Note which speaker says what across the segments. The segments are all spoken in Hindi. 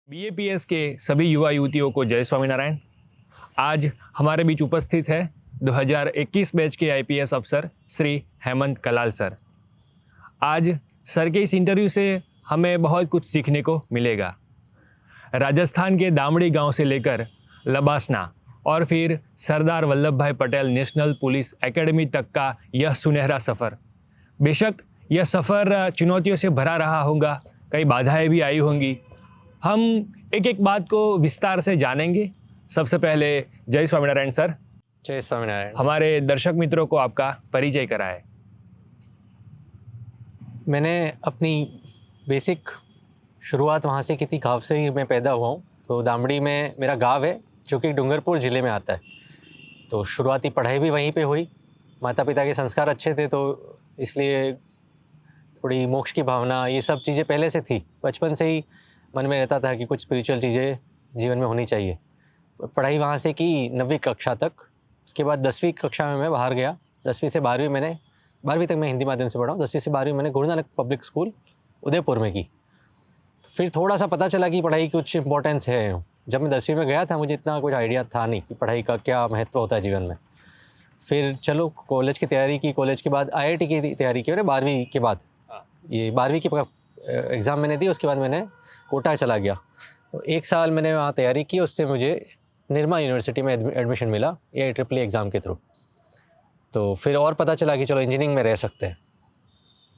Speaker 1: बीएपीएस के सभी युवा युवतियों को जय स्वामीनारायण। आज हमारे बीच उपस्थित है 2021 बैच के आईपीएस अफसर श्री हेमंत कलाल सर। आज सर के इस इंटरव्यू से हमें बहुत कुछ सीखने को मिलेगा। राजस्थान के दामड़ी गांव से लेकर लबासना और फिर सरदार वल्लभ भाई पटेल नेशनल पुलिस एकेडमी तक का यह सुनहरा सफ़र। बेशक यह सफ़र चुनौतियों से भरा रहा होगा, कई बाधाएं भी आई होंगी। हम एक एक बात को विस्तार से जानेंगे। सबसे पहले जय स्वामीनारायण सर।
Speaker 2: जय स्वामीनारायण।
Speaker 1: हमारे दर्शक मित्रों को आपका परिचय कराएं।
Speaker 2: मैंने अपनी बेसिक शुरुआत वहाँ से की थी, गाँव से ही मैं पैदा हुआ हूँ। तो दामड़ी में मेरा गांव है जो कि डूंगरपुर ज़िले में आता है। तो शुरुआती पढ़ाई भी वहीं पे हुई। माता पिता के संस्कार अच्छे थे तो इसलिए थोड़ी मोक्ष की भावना, ये सब चीज़ें पहले से थी। बचपन से ही मन में रहता था कि कुछ स्पिरिचुअल चीज़ें जीवन में होनी चाहिए। पढ़ाई वहाँ से की 9वीं कक्षा तक। उसके बाद 10वीं कक्षा में मैं बाहर गया। 10वीं से 12वीं मैंने 12वीं तक मैं हिंदी माध्यम से पढ़ा हूँ। 10वीं से 12वीं मैंने गुरु नानक पब्लिक स्कूल उदयपुर में की। फिर थोड़ा सा पता चला कि पढ़ाई की कुछ इंपॉर्टेंस है। जब मैं 10वीं में गया था मुझे इतना कुछ आइडिया था नहीं कि पढ़ाई का क्या महत्व होता है जीवन में। फिर चलो कॉलेज की तैयारी की। कॉलेज के बाद IIT की तैयारी की मैंने 12वीं के बाद। ये 12वीं की एग्ज़ाम मैंने दी। उसके बाद मैंने कोटा चला गया। तो 1 साल मैंने वहाँ तैयारी की। उससे मुझे निर्मा यूनिवर्सिटी में एडमिशन मिला AIEEE एग्ज़ाम के थ्रू। तो फिर और पता चला कि चलो इंजीनियरिंग में रह सकते हैं।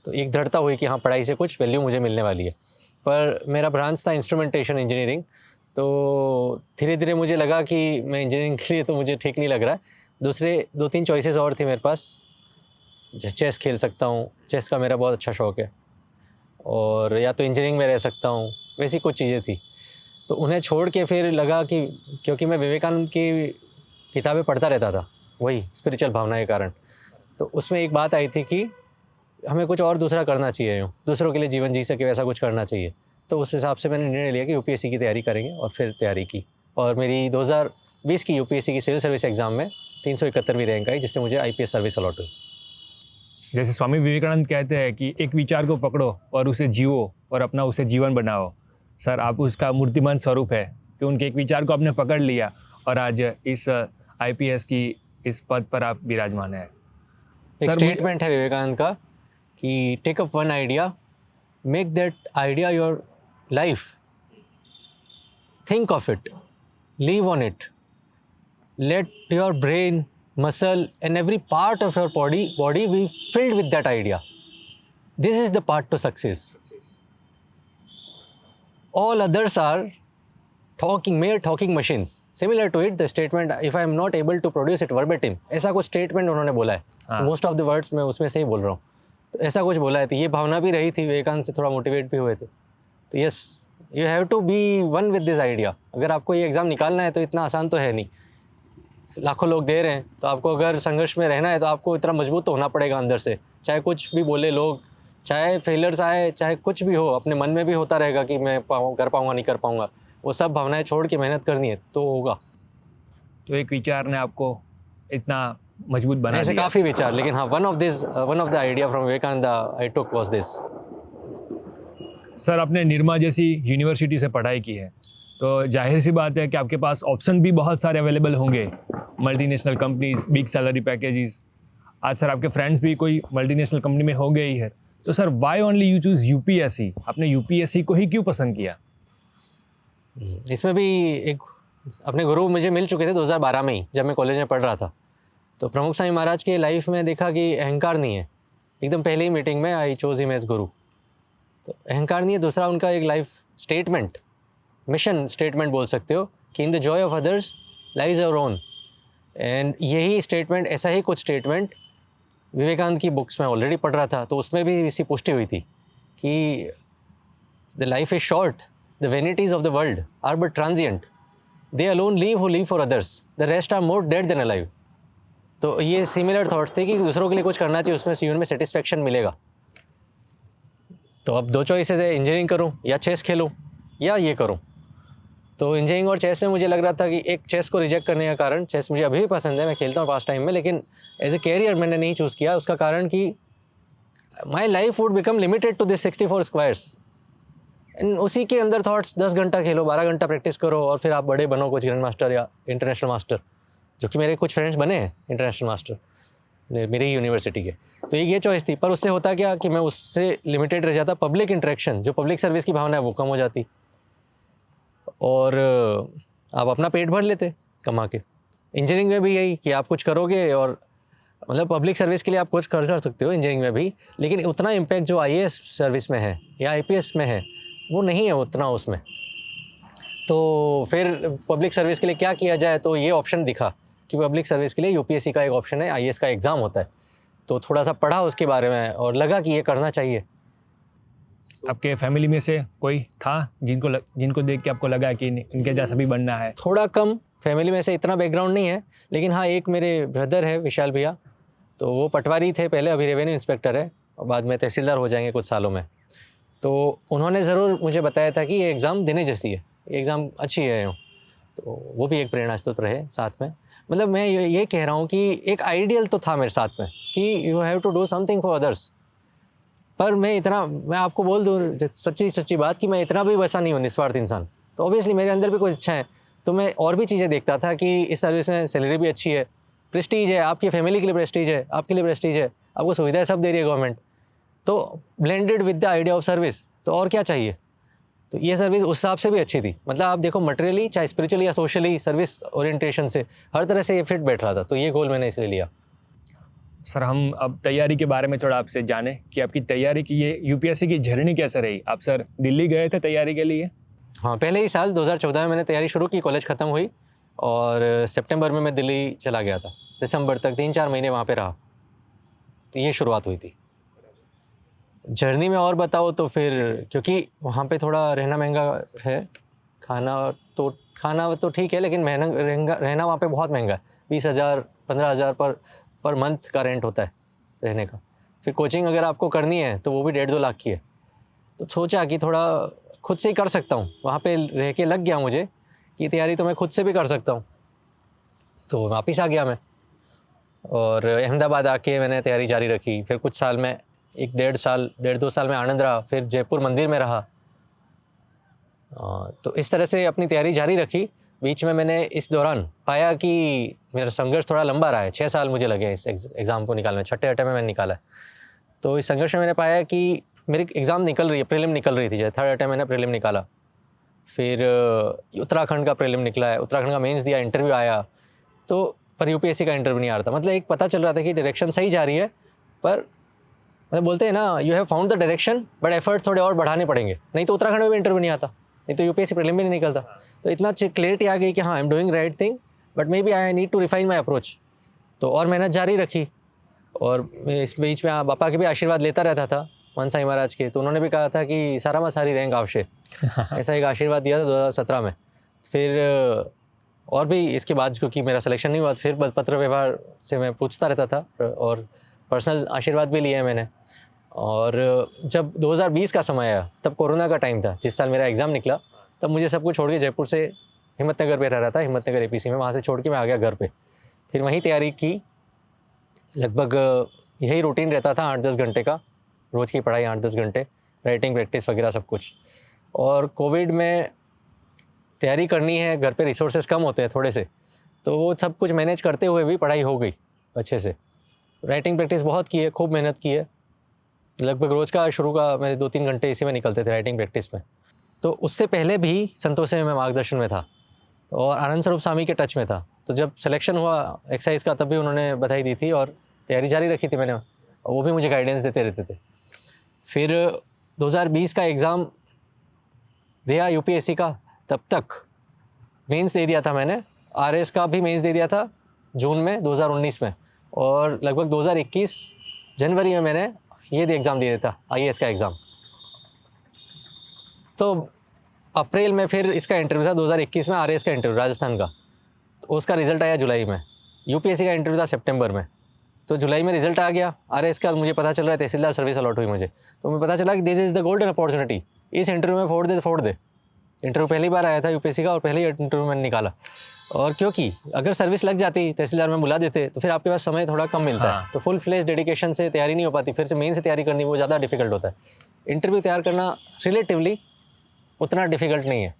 Speaker 2: तो एक दृढ़ता हुई कि हाँ पढ़ाई से कुछ वैल्यू मुझे मिलने वाली है। पर मेरा ब्रांच था इंस्ट्रूमेंटेशन इंजीनियरिंग। तो धीरे धीरे मुझे लगा कि मैं इंजीनियरिंग के लिए तो मुझे ठीक नहीं लग रहा है। दूसरे 2-3 चॉइसेस और थी मेरे पास। चेस खेल सकता हूँ, चेस का मेरा बहुत अच्छा शौक़ है। और या तो इंजीनियरिंग में रह सकता हूँ, वैसी कुछ चीज़ें थी। तो उन्हें छोड़ के फिर लगा कि क्योंकि मैं विवेकानंद की किताबें पढ़ता रहता था, वही स्पिरिचुअल भावना के कारण। तो उसमें एक बात आई थी कि हमें कुछ और दूसरा करना चाहिए, दूसरों के लिए जीवन जी सके वैसा कुछ करना चाहिए। तो उस हिसाब से मैंने निर्णय लिया कि UPSC की तैयारी करेंगे और फिर तैयारी की। और मेरी 2020 की UPSC की सिविल सर्विस एग्ज़ाम में 371वीं रैंक आई, जिससे मुझे IPS सर्विस अलॉट हुई।
Speaker 1: जैसे स्वामी विवेकानंद कहते हैं कि एक विचार को पकड़ो और उसे जियो और अपना उसे जीवन बनाओ। सर, आप उसका मूर्तिमान स्वरूप है कि उनके एक विचार को आपने पकड़ लिया और आज इस IPS की इस पद पर आप विराजमान हैं।
Speaker 2: एक स्टेटमेंट है विवेकानंद का कि take up one idea, make that idea your life, think of it, live on it, let your brain, muscle and every part of your body be filled with that idea. This is the path to success. All others are mere talking machines. Similar to it, the statement, if I am not able to produce it verbatim, ऐसा कुछ statement उन्होंने बोला है। Most of the words मैं उसमें से ही बोल रहा हूँ। तो ऐसा कुछ बोला है। तो ये भावना भी रही थी, विवेकानंद से थोड़ा मोटिवेट भी हुए थे। तो yes, you have to be one with this idea. अगर आपको ये एग्ज़ाम निकालना है तो इतना आसान तो है नहीं। लाखों लोग दे रहे हैं, तो आपको अगर संघर्ष में रहना है तो आपको इतना मजबूत तो होना पड़ेगा अंदर से। चाहे कुछ भी बोले लोग, चाहे फेलियर्स आए, चाहे कुछ भी हो, अपने मन में भी होता रहेगा कि मैं कर पाऊँगा नहीं कर पाऊँगा। वो सब भावनाएं छोड़ के मेहनत करनी है तो होगा।
Speaker 1: तो एक विचार ने आपको इतना मजबूत बना दिया।
Speaker 2: ऐसे काफ़ी विचार, लेकिन हाँ one of the idea from Vivekananda I took was this.
Speaker 1: Sir, आपने निर्मा जैसी यूनिवर्सिटी से पढ़ाई की है तो जाहिर सी बात है कि आपके पास ऑप्शन भी बहुत सारे अवेलेबल होंगे। Multinational companies, big salary packages. आज सर आपके फ्रेंड्स भी कोई मल्टीनेशनल कंपनी में हो गए ही है। तो sir why only you choose UPSC? आपने UPSC को ही क्यों पसंद किया?
Speaker 2: इसमें भी एक अपने गुरु मुझे मिल चुके थे 2012 में ही, जब मैं कॉलेज में पढ़ रहा था। तो प्रमुख स्वामी महाराज के लाइफ में देखा कि अहंकार नहीं है। एकदम पहले ही मीटिंग में आई चोज हिम एज गुरु। तो अहंकार नहीं है। दूसरा उनका एक लाइफ स्टेटमेंट, मिशन स्टेटमेंट बोल सकते हो कि in the joy of others lies your own. And यही स्टेटमेंट, ऐसा ही कुछ स्टेटमेंट विवेकानंद की बुक्स में ऑलरेडी पढ़ रहा था। तो उसमें भी इसी पुष्टि हुई थी कि the life is short, the vanities of the world are but transient, they alone live who live for others, the rest are more dead than alive. तो ये सिमिलर थॉट्स थे कि दूसरों के लिए कुछ करना चाहिए, उसमें जीवन में सेटिस्फेक्शन मिलेगा। तो अब 2 चॉइसेस है, इंजीनियरिंग करूँ या चेस खेलूँ या ये करूँ। तो इंजीनियरिंग और चेस में मुझे लग रहा था कि एक चेस को रिजेक्ट करने का कारण, चेस मुझे अभी भी पसंद है, मैं खेलता हूँ पास टाइम में, लेकिन एज ए कैरियर मैंने नहीं चूज़ किया। उसका कारण कि my life would become limited to this 64 squares उसी के अंदर थॉट्स 10 घंटा खेलो, 12 घंटा प्रैक्टिस करो और फिर आप बड़े बनो, कुछ ग्रैंड मास्टर या इंटरनेशनल मास्टर, जो कि मेरे कुछ फ्रेंड्स बने हैं इंटरनेशनल मास्टर मेरी ही यूनिवर्सिटी के। तो ये चॉइस थी, पर उससे होता क्या कि मैं उससे लिमिटेड रह जाता। पब्लिक इंटरेक्शन, जो पब्लिक सर्विस की भावना है वो कम हो जाती और आप अपना पेट भर लेते कमा के। इंजीनियरिंग में भी यही कि आप कुछ करोगे और मतलब पब्लिक सर्विस के लिए आप कुछ कर सकते हो इंजीनियरिंग में भी, लेकिन उतना इम्पैक्ट जो आईएएस सर्विस में है या आईपीएस में है वो नहीं है उतना उसमें। तो फिर पब्लिक सर्विस के लिए क्या किया जाए, तो ये ऑप्शन दिखा कि पब्लिक सर्विस के लिए यूपीएससी का एक ऑप्शन है, आईएएस का एग्ज़ाम होता है। तो थोड़ा सा पढ़ा उसके बारे में और लगा कि ये करना चाहिए।
Speaker 1: आपके फैमिली में से कोई था जिनको देख के आपको लगा कि इनके जैसा भी बनना है?
Speaker 2: थोड़ा कम, फैमिली में से इतना बैकग्राउंड नहीं है, लेकिन हाँ एक मेरे ब्रदर है विशाल भैया, तो वो पटवारी थे पहले, अभी रेवेन्यू इंस्पेक्टर है और बाद में तहसीलदार हो जाएंगे कुछ सालों में। तो उन्होंने ज़रूर मुझे बताया था कि ये एग्ज़ाम देने जैसी है, ये एग्ज़ाम अच्छी है यूँ। तो वो भी एक प्रेरणा स्रोत रहे साथ में। मतलब मैं ये कह रहा हूँ कि एक आइडियल तो था मेरे साथ में कि you have to do something for others. पर मैं आपको बोल दूँ सच्ची बात कि मैं इतना भी वैसा नहीं हूँ निस्वार्थ इंसान। तो ऑब्वियसली मेरे अंदर भी कुछ अच्छा है, तो मैं और भी चीज़ें देखता था कि इस सर्विस में सैलरी भी अच्छी है, प्रेस्टीज है, आपकी फैमिली के लिए प्रेस्टीज है, आपके लिए प्रेस्टीज है, आपको सुविधाएं सब दे रही है गवर्नमेंट, तो blended with the idea of service, तो और क्या चाहिए। तो ये सर्विस उस हिसाब से भी अच्छी थी। मतलब आप देखो मटेरियली चाहे स्पिरिचुअली या सोशली, सर्विस ओरिएंटेशन से हर तरह से ये फिट बैठ रहा था, तो ये गोल मैंने इसलिए लिया।
Speaker 1: सर हम अब तैयारी के बारे में थोड़ा आपसे जाने कि आपकी तैयारी की ये यूपीएससी की जर्नी कैसे रही। आप सर दिल्ली गए थे तैयारी के लिए?
Speaker 2: हाँ, पहले ही साल 2014 में मैंने तैयारी शुरू की, कॉलेज ख़त्म हुई और सितंबर में मैं दिल्ली चला गया था। दिसंबर तक 3-4 महीने वहाँ पे रहा, तो ये शुरुआत हुई थी जर्नी में। और बताओ तो फिर क्योंकि वहाँ पे थोड़ा रहना महंगा है, खाना तो ठीक है, लेकिन रहना वहाँ पे बहुत महंगा है। 20,000 15,000 पर मंथ का रेंट होता है रहने का। फिर कोचिंग अगर आपको करनी है तो वो भी 1.5-2 लाख की है। तो सोचा कि थोड़ा खुद से ही कर सकता हूँ, वहाँ पे रह के लग गया मुझे कि तैयारी तो मैं खुद से भी कर सकता हूँ। तो वापस आ गया मैं और अहमदाबाद आके मैंने तैयारी जारी रखी। फिर कुछ साल में 1.5-2 साल में आनंद रहा, फिर जयपुर मंदिर में रहा। तो इस तरह से अपनी तैयारी जारी रखी। बीच में मैंने इस दौरान पाया कि मेरा संघर्ष थोड़ा लंबा रहा है। 6 साल मुझे लगे इस एग्ज़ाम को निकालने, छठे अटेम्प्ट में मैंने निकाला है। तो इस संघर्ष में मैंने पाया कि मेरी एग्ज़ाम निकल रही है, प्रीलिम निकल रही थी, जैसे थर्ड अटेम्प्ट मैंने प्रीलिम निकाला, फिर उत्तराखंड का प्रीलिम निकला है, उत्तराखंड का मेंस दिया, इंटरव्यू आया, तो पर यूपीएससी का इंटरव्यू नहीं आ रहा था। मतलब एक पता चल रहा था कि डायरेक्शन सही जा रही है, पर मतलब बोलते हैं ना, you have found the direction but effort थोड़े और बढ़ाने पड़ेंगे, नहीं तो उत्तराखंड में भी इंटरव्यू नहीं आता, नहीं तो यूपीएससी प्रीलिम भी नहीं निकलता। तो इतना क्लियरिटी आ गई कि हाँ I am doing right thing but may be I need to refine my approach. तो और मेहनत जारी रखी और इस बीच में पापा के भी आशीर्वाद लेता रहता था, वन साई महाराज के। तो उन्होंने भी कहा था कि सारा में सारी रैंक आवश्य ऐसा एक आशीर्वाद दिया था 2017 में। फिर और भी इसके बाद क्योंकि मेरा सिलेक्शन नहीं हुआ, फिर पत्र व्यवहार से मैं पूछता रहता था और पर्सनल आशीर्वाद भी लिए हैं मैंने। और जब 2020 का समय आया, तब कोरोना का टाइम था, जिस साल मेरा एग्ज़ाम निकला, तब मुझे सब कुछ छोड़ के जयपुर से हिम्मतनगर पे रह रहा था, हिम्मतनगर एपीसी में, वहाँ से छोड़ के मैं आ गया घर पे। फिर वहीं तैयारी की, लगभग यही रूटीन रहता था 8-10 घंटे का, रोज़ की पढ़ाई 8-10 घंटे, राइटिंग प्रैक्टिस वगैरह सब कुछ। और कोविड में तैयारी करनी है, घर पे रिसोर्सेज कम होते हैं थोड़े से, तो वो सब कुछ मैनेज करते हुए भी पढ़ाई हो गई अच्छे से। राइटिंग प्रैक्टिस बहुत की है, खूब मेहनत की है, लगभग रोज़ का शुरू का मेरे 2-3 घंटे इसी में निकलते थे राइटिंग प्रैक्टिस में। तो उससे पहले भी संतोष में मैं मार्गदर्शन में था और आनंद स्वरूप स्वामी के टच में था। तो जब सिलेक्शन हुआ एक्साइज का, तब भी उन्होंने बधाई दी थी और तैयारी जारी रखी थी मैंने, और वो भी मुझे गाइडेंस देते रहते थे। फिर 2020 का एग्ज़ाम दिया यूपीएससी का, तब तक मेंस दे दिया था मैंने, आरएस का भी मेंस दे दिया था जून में 2019 में, और लगभग 2021 जनवरी में मैंने ये एग्ज़ाम दिया था आईएएस का एग्ज़ाम। तो अप्रैल में फिर इसका इंटरव्यू था 2021 में, आरएएस का इंटरव्यू राजस्थान का, तो उसका रिज़ल्ट आया जुलाई में। यूपीएससी का इंटरव्यू था सितंबर में, तो जुलाई में रिजल्ट आ गया आरएएस का। मुझे पता चल रहा है तहसीलदार सर्विस अलॉट हुई मुझे, तो मुझे पता चला कि this is the golden opportunity, इस इंटरव्यू में फोड़ दे। इंटरव्यू पहली बार आया था यूपीएससी का और पहले ही इंटरव्यू मैंने निकाला। और क्योंकि अगर सर्विस लग जाती, तहसीलदार में बुला देते, तो फिर आपके पास समय थोड़ा कम मिलता है, तो फुल फ्लेज डेडिकेशन से तैयारी नहीं हो पाती, फिर से मेन से तैयारी करनी वो ज़्यादा डिफिकल्ट होता है। इंटरव्यू तैयार करना रिलेटिवली उतना डिफिकल्ट नहीं है।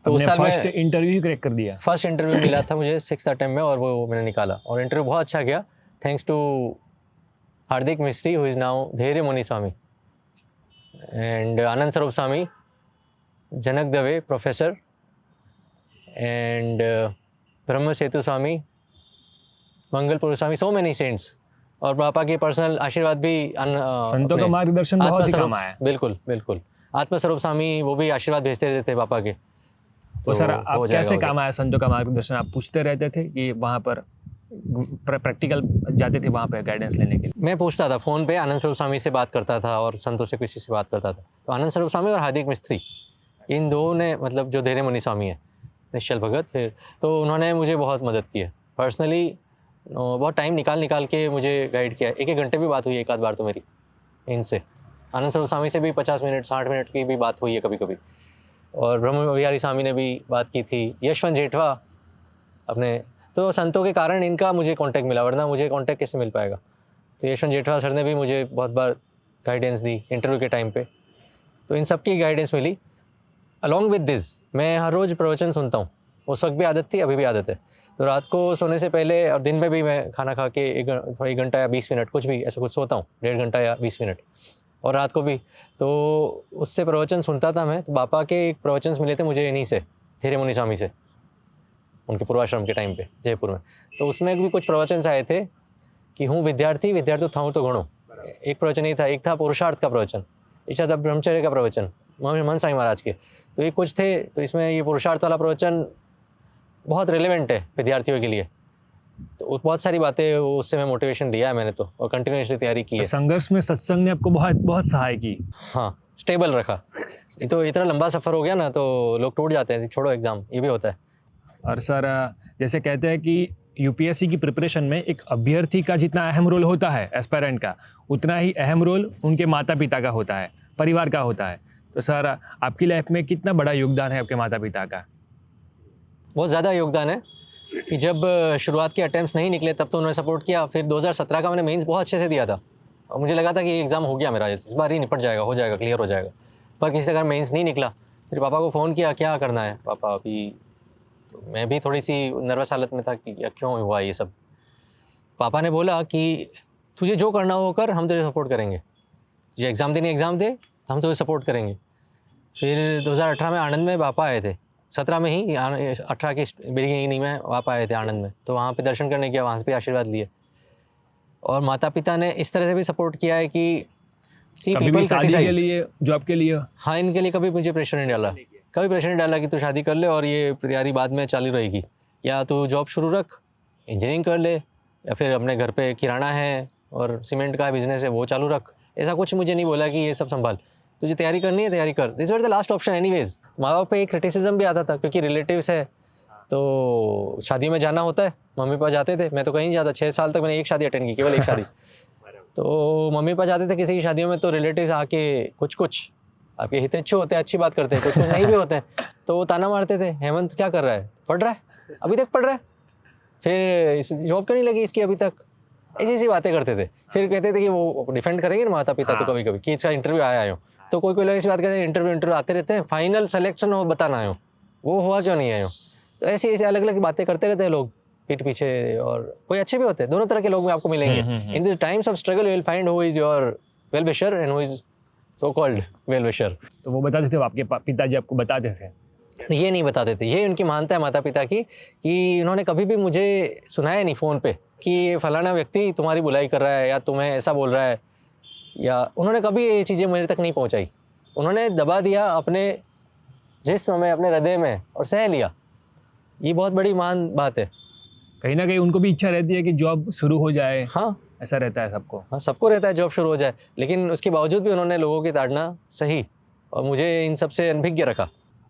Speaker 2: तो उस
Speaker 1: आपने
Speaker 2: साल
Speaker 1: फर्स्ट
Speaker 2: में
Speaker 1: इंटरव्यू क्रैक कर दिया।
Speaker 2: फर्स्ट इंटरव्यू मिला था मुझे 6th अटेम्प्ट में, और वो मैंने निकाला और इंटरव्यू बहुत अच्छा गया, थैंक्स टू हार्दिक मिस्त्री हु इज़ नाउ धैर्य मुनि स्वामी एंड आनंद स्वरूप स्वामी, जनक Dave professor and Brahma Setu Swami, Mangalpur Swami, so many cents, और पापा के पर्सनल आशीर्वाद भी
Speaker 1: संतों का मार्गदर्शन बहुत ही काम आया है।
Speaker 2: बिल्कुल बिल्कुल। आत्मस्वरूप स्वामी वो भी आशीर्वाद भेजते रहते थे पापा के।
Speaker 1: तो सर
Speaker 2: हो
Speaker 1: आप
Speaker 2: जाएगा,
Speaker 1: कैसे
Speaker 2: हो
Speaker 1: काम आया संतों का मार्गदर्शन? आप पूछते रहते थे कि वहाँ पर प्रैक्टिकल जाते थे वहाँ पे गाइडेंस लेने के लिए?
Speaker 2: मैं पूछता था फ़ोन पे, आनंद स्वरूप स्वामी से बात करता था और संतों से किसी से बात करता था। तो आनंद स्वरूप स्वामी और हार्दिक मिस्त्री, इन दो ने, मतलब जो धैर्य मुनि स्वामी है, निश्चल भगत, फिर तो उन्होंने मुझे बहुत मदद की है पर्सनली। बहुत टाइम निकाल के मुझे गाइड किया। 1-1 घंटे भी बात हुई है एक आध बार तो मेरी इनसे। आनंद स्वरूप स्वामी से भी 50 मिनट 60 मिनट की भी बात हुई है कभी कभी, और ब्रह्म विहारी स्वामी ने भी बात की थी, यशवंत जेठवा अपने। तो संतों के कारण इनका मुझे कांटेक्ट मिला, वरना मुझे कांटेक्ट कैसे मिल पाएगा। तो यशवंत जेठवा सर ने भी मुझे बहुत बार गाइडेंस दी इंटरव्यू के टाइम पे, तो इन सब की गाइडेंस मिली। अलॉन्ग विद दिस मैं हर रोज़ प्रवचन सुनता हूँ। उस वक्त भी आदत थी, अभी भी आदत है। तो रात को सोने से पहले और दिन में भी मैं खाना खा के 1 घंटा या 20 मिनट कुछ भी ऐसा कुछ सोता हूँ, 1.5 घंटा या 20 मिनट, और रात को भी। तो उससे प्रवचन सुनता था मैं। तो बापा के एक प्रवचन मिले थे मुझे इन्हीं से, धैर्य मुनि स्वामी से, उनके पूर्वाश्रम के टाइम पे जयपुर में। तो उसमें भी कुछ प्रवचन आए थे कि हूँ विद्यार्थी विद्यार्थी था हूँ तो घणो। एक प्रवचन ही था, एक था पुरुषार्थ का प्रवचन, एक था ब्रह्मचर्य का प्रवचन मन साई महाराज के। तो ये कुछ थे, तो इसमें ये पुरुषार्थ वाला प्रवचन बहुत रिलेवेंट है विद्यार्थियों के लिए। तो बहुत सारी बातें उससे मैं मोटिवेशन लिया है मैंने तो, और कंटिन्यूसली तैयारी की है।
Speaker 1: संघर्ष में सत्संग ने आपको बहुत बहुत सहाय की।
Speaker 2: हाँ, स्टेबल रखा। ये तो इतना लंबा सफ़र हो गया ना, तो लोग टूट जाते हैं, छोड़ो एग्ज़ाम, ये भी होता है।
Speaker 1: और सर जैसे कहते हैं कि यूपीएससी की प्रिपरेशन में एक अभ्यर्थी का जितना अहम रोल होता है एस्पायरेंट का, उतना ही अहम रोल उनके माता पिता का होता है, परिवार का होता है। तो सर आपकी लाइफ में कितना बड़ा योगदान है आपके माता पिता का?
Speaker 2: बहुत ज़्यादा योगदान है कि जब शुरुआत के अटैम्प्ट्स नहीं निकले तब तो उन्होंने सपोर्ट किया। फिर 2017 का मैंने मेंस बहुत अच्छे से दिया था, और मुझे लगा था कि एग्ज़ाम हो गया मेरा, इस बार ही निपट जाएगा, हो जाएगा, क्लियर हो जाएगा। पर किसी तरह मेंस नहीं निकला। फिर पापा को फ़ोन किया, क्या करना है पापा अभी? तो मैं भी थोड़ी सी नर्वस हालत में था कि क्यों हुआ ये सब। पापा ने बोला कि तुझे जो करना हो कर, हम तुझे सपोर्ट करेंगे। तुझे एग्ज़ाम देनी एग्ज़ाम दे, हम तुझे सपोर्ट करेंगे। फिर 2018 में आनंद में पापा आए थे, 17 में ही 18 की बिगिनिंग में पापा आए थे आनंद में। तो वहाँ पे दर्शन करने गया, वहाँ से भी आशीर्वाद लिए। और माता पिता ने इस तरह से भी सपोर्ट किया है कि
Speaker 1: कभी भी शादी के लिए, जॉब के लिए?
Speaker 2: हाँ, इनके लिए कभी मुझे प्रेशर नहीं डाला, कभी प्रेशर नहीं डाला कि तू शादी कर ले और ये तैयारी बाद में चालू रहेगी, या तू जॉब शुरू रख, इंजीनियरिंग कर ले, या फिर अपने घर पे किराना है और सीमेंट का बिजनेस है वो चालू रख। ऐसा कुछ मुझे नहीं बोला कि ये सब संभाल, तुझे तैयारी करनी है तैयारी कर। This was the last option anyways. माँ बाप पे एक क्रिटिसिज्म भी आता था क्योंकि रिलेटिव्स है, तो शादी में जाना होता है, मम्मी पापा जाते थे, मैं तो कहीं नहीं जाता। 6 साल तक मैंने एक शादी अटेंड की, केवल एक शादी। तो मम्मी पापा जाते थे किसी की शादियों में, तो रिलेटिव्स आके कुछ आपके हितैषी होते हैं, अच्छी बात करते हैं, कुछ नहीं भी होते हैं, तो वो ताना मारते थे, हेमंत क्या कर रहा है, पढ़ रहा है, अभी तक पढ़ रहा है, फिर जॉब क्यों नहीं लगी इसकी अभी तक, ऐसी बातें करते थे। फिर कहते थे कि वो डिफेंड करेंगे ना माता पिता, तो कभी कभी कि इसका इंटरव्यू आया हो, तो कोई लोग ऐसी बात कहते हैं, इंटरव्यू आते रहते हैं, फाइनल सिलेक्शन हो बताना आयो, वो हुआ क्यों नहीं आयो। तो ऐसी अलग अलग बातें करते रहते हैं लोग पीठ पीछे, और कोई अच्छे भी होते हैं, दोनों तरह के लोग आपको मिलेंगे। In the times of struggle you will find who is your well wisher and who is so called well wisher.
Speaker 1: तो वो बताते थे, आपके पिताजी आपको बताते थे?
Speaker 2: ये नहीं बताते थे, ये उनकी मानता है माता पिता की, कि उन्होंने कभी भी मुझे सुनाया नहीं फ़ोन पे कि फलाना व्यक्ति तुम्हारी बुराई कर रहा है या तुम्हें ऐसा बोल रहा है, या उन्होंने कभी ये चीज़ें मेरे तक नहीं पहुंचाई। उन्होंने दबा दिया अपने जिस्म में, अपने हृदय में, और सह लिया। ये बहुत बड़ी महान बात है।
Speaker 1: कहीं ना कहीं उनको भी इच्छा रहती है कि जॉब शुरू हो जाए।
Speaker 2: हाँ,
Speaker 1: ऐसा रहता है सबको।
Speaker 2: हाँ, सबको रहता है जॉब शुरू हो जाए, लेकिन उसके बावजूद भी उन्होंने लोगों की ताड़ना सही और मुझे इन सब से अनभिज्ञ रखा।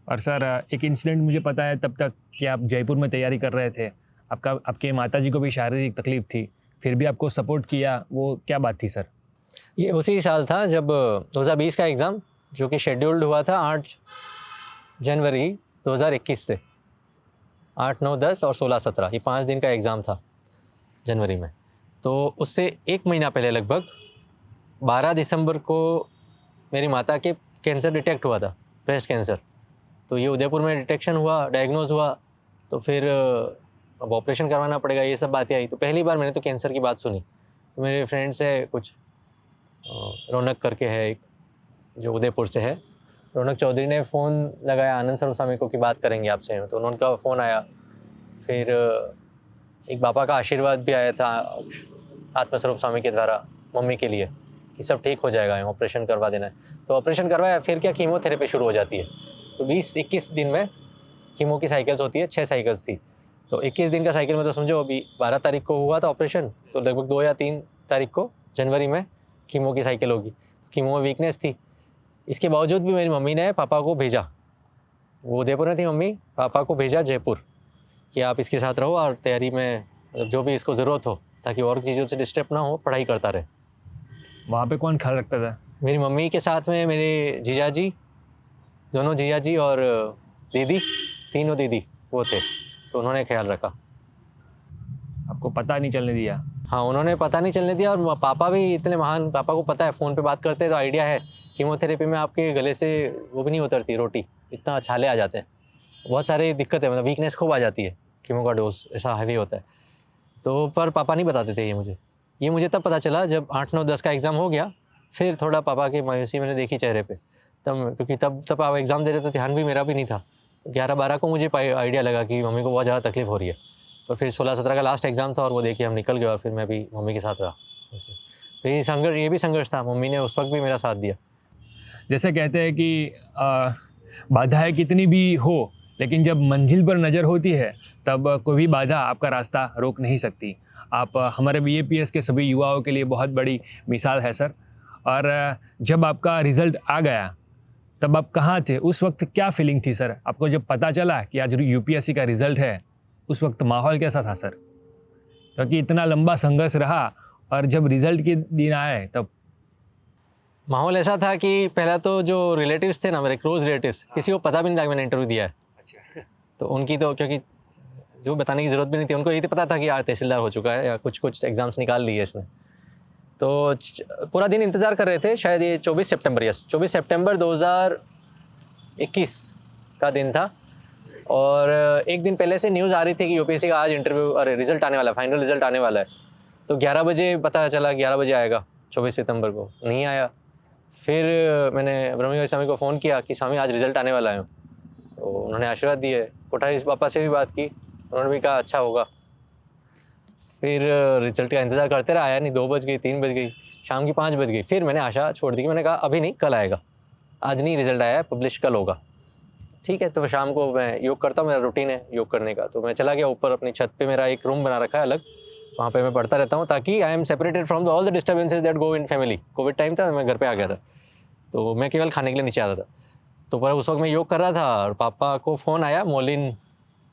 Speaker 1: और सर एक इंसिडेंट मुझे पता है तब तक कि आप जयपुर में तैयारी कर रहे थे, आपके माताजी को भी शारीरिक तकलीफ थी, फिर भी आपको सपोर्ट किया, वो क्या बात थी सर?
Speaker 2: ये उसी साल था जब 2020 का एग्ज़ाम, जो कि शेड्यूल्ड हुआ था 8 जनवरी 2021 से, 8, 9, 10 और 16, 17, ये 5 दिन का एग्ज़ाम था जनवरी में। तो उससे 1 महीना पहले लगभग 12 दिसंबर को मेरी माता के कैंसर डिटेक्ट हुआ था, ब्रेस्ट कैंसर। तो ये उदयपुर में डिटेक्शन हुआ, डायग्नोज हुआ, तो फिर अब ऑपरेशन करवाना पड़ेगा, ये सब बातें आई। तो पहली बार मैंने तो कैंसर की बात सुनी। तो मेरे फ्रेंड्स है कुछ, रौनक करके है एक, जो उदयपुर से है, रौनक चौधरी ने फ़ोन लगाया आनंद सर्वस्वामी को कि बात करेंगे आपसे। तो उनका फ़ोन आया। फिर एक बाबा का आशीर्वाद भी आया था आत्मस्वरूप स्वामी के द्वारा मम्मी के लिए कि सब ठीक हो जाएगा, ऑपरेशन करवा देना है। तो ऑपरेशन करवाया, फिर क्या कीमोथेरेपी शुरू हो जाती है। तो 20-21 दिन में कीमो की साइकिल्स होती है, 6 साइकिल्स थी। तो 21 दिन का साइकिल में तो समझो, अभी 12 तारीख को हुआ था ऑपरेशन, तो लगभग 2 या 3 तारीख को जनवरी में कीमो की साइकिल होगी। कीमो में वीकनेस थी, इसके बावजूद भी मेरी मम्मी ने पापा को भेजा, वो उदयपुर में थी मम्मी, पापा को भेजा जयपुर कि आप इसके साथ रहो और तैयारी में मतलब जो भी इसको ज़रूरत हो, ताकि और चीज़ों से डिस्टर्ब ना हो, पढ़ाई करता रहे।
Speaker 1: वहाँ पे कौन ख्याल रखता था?
Speaker 2: मेरी मम्मी के साथ में मेरे जीजा जी, दोनों जीजा जी और दीदी, तीनों दीदी वो थे, तो उन्होंने ख्याल रखा।
Speaker 1: आपको पता नहीं चलने दिया?
Speaker 2: हाँ, उन्होंने पता नहीं चलने दिया। और पापा भी इतने महान, पापा को पता है, फ़ोन पे बात करते हैं तो आइडिया है, कीमोथेरेपी में आपके गले से वो भी नहीं उतरती रोटी, इतना छाले आ जाते हैं, बहुत सारी दिक्कत है, मतलब वीकनेस खूब आ जाती है, कीमो का डोज ऐसा हैवी होता है। तो पर पापा नहीं बताते थे ये मुझे तब पता चला जब 8, 9, 10 का एग्ज़ाम हो गया। फिर थोड़ा पापा की मायूसी मैंने देखी चेहरे पे, तब, क्योंकि तब आप एग्ज़ाम दे रहे तो ध्यान भी मेरा भी नहीं था। 11-12 को मुझे आइडिया लगा कि मम्मी को बहुत ज़्यादा तकलीफ़ हो रही है। तो फिर 16-17 का लास्ट एग्ज़ाम था और वो देखिए हम निकल गए और फिर मैं भी मम्मी के साथ रहा। तो ये भी संघर्ष था, मम्मी ने उस वक्त भी मेरा साथ दिया।
Speaker 1: जैसे कहते हैं कि बाधाएं कितनी भी हो, लेकिन जब मंजिल पर नज़र होती है तब कोई भी बाधा आपका रास्ता रोक नहीं सकती। आप हमारे BAPS के सभी युवाओं के लिए बहुत बड़ी मिसाल है सर। और जब आपका रिज़ल्ट आ गया तब आप कहाँ थे? उस वक्त क्या फीलिंग थी सर? आपको जब पता चला कि आज UPSC का रिज़ल्ट है, उस वक्त माहौल कैसा था सर? क्योंकि इतना लंबा संघर्ष रहा और जब रिज़ल्ट के दिन आए तब
Speaker 2: माहौल ऐसा था कि पहला तो जो रिलेटिव्स थे ना, मेरे क्लोज रिलेटिव्स, किसी को पता भी नहीं था कि मैंने इंटरव्यू दिया है। तो उनकी तो, क्योंकि जो बताने की ज़रूरत भी नहीं थी, उनको ये तो पता था कि यार तहसीलदार हो चुका है या कुछ एग्ज़ाम्स निकाल लिए इसने। तो पूरा दिन इंतज़ार कर रहे थे। शायद ये 24 सितंबर 2021 का दिन था। और एक दिन पहले से न्यूज़ आ रही थी कि UPSC का आज रिज़ल्ट आने वाला है, फाइनल रिज़ल्ट आने वाला है। तो 11 बजे पता चला, 11 बजे आएगा 24 सितंबर को, नहीं आया। फिर मैंने ब्रह्मयोगी स्वामी को फ़ोन किया कि स्वामी आज रिज़ल्ट आने वाला है। तो उन्होंने आशीर्वाद दिए। कोठारी पापा से भी बात की, उन्होंने भी कहा अच्छा होगा। फिर रिज़ल्ट का इंतज़ार करते रहा, आया नहीं। 2 बज गई, 3 बज गई, शाम की 5 बज गई। फिर मैंने आशा छोड़ दी कि मैंने कहा अभी नहीं, कल आएगा, आज नहीं रिज़ल्ट आया है, पब्लिश कल होगा। ठीक है। तो शाम को मैं योग करता हूँ, मेरा रूटीन है योग करने का। तो मैं चला गया ऊपर अपनी छत पे, मेरा एक रूम बना रखा है अलग, वहाँ पे मैं पढ़ता रहता हूँ ताकि I am separated from all the disturbances that go in family. Covid time था, मैं घर पे आ गया था, तो मैं केवल खाने के लिए नीचे आता था। तो पर उस वक्त मैं योग कर रहा था और पापा को फ़ोन आया मोलिन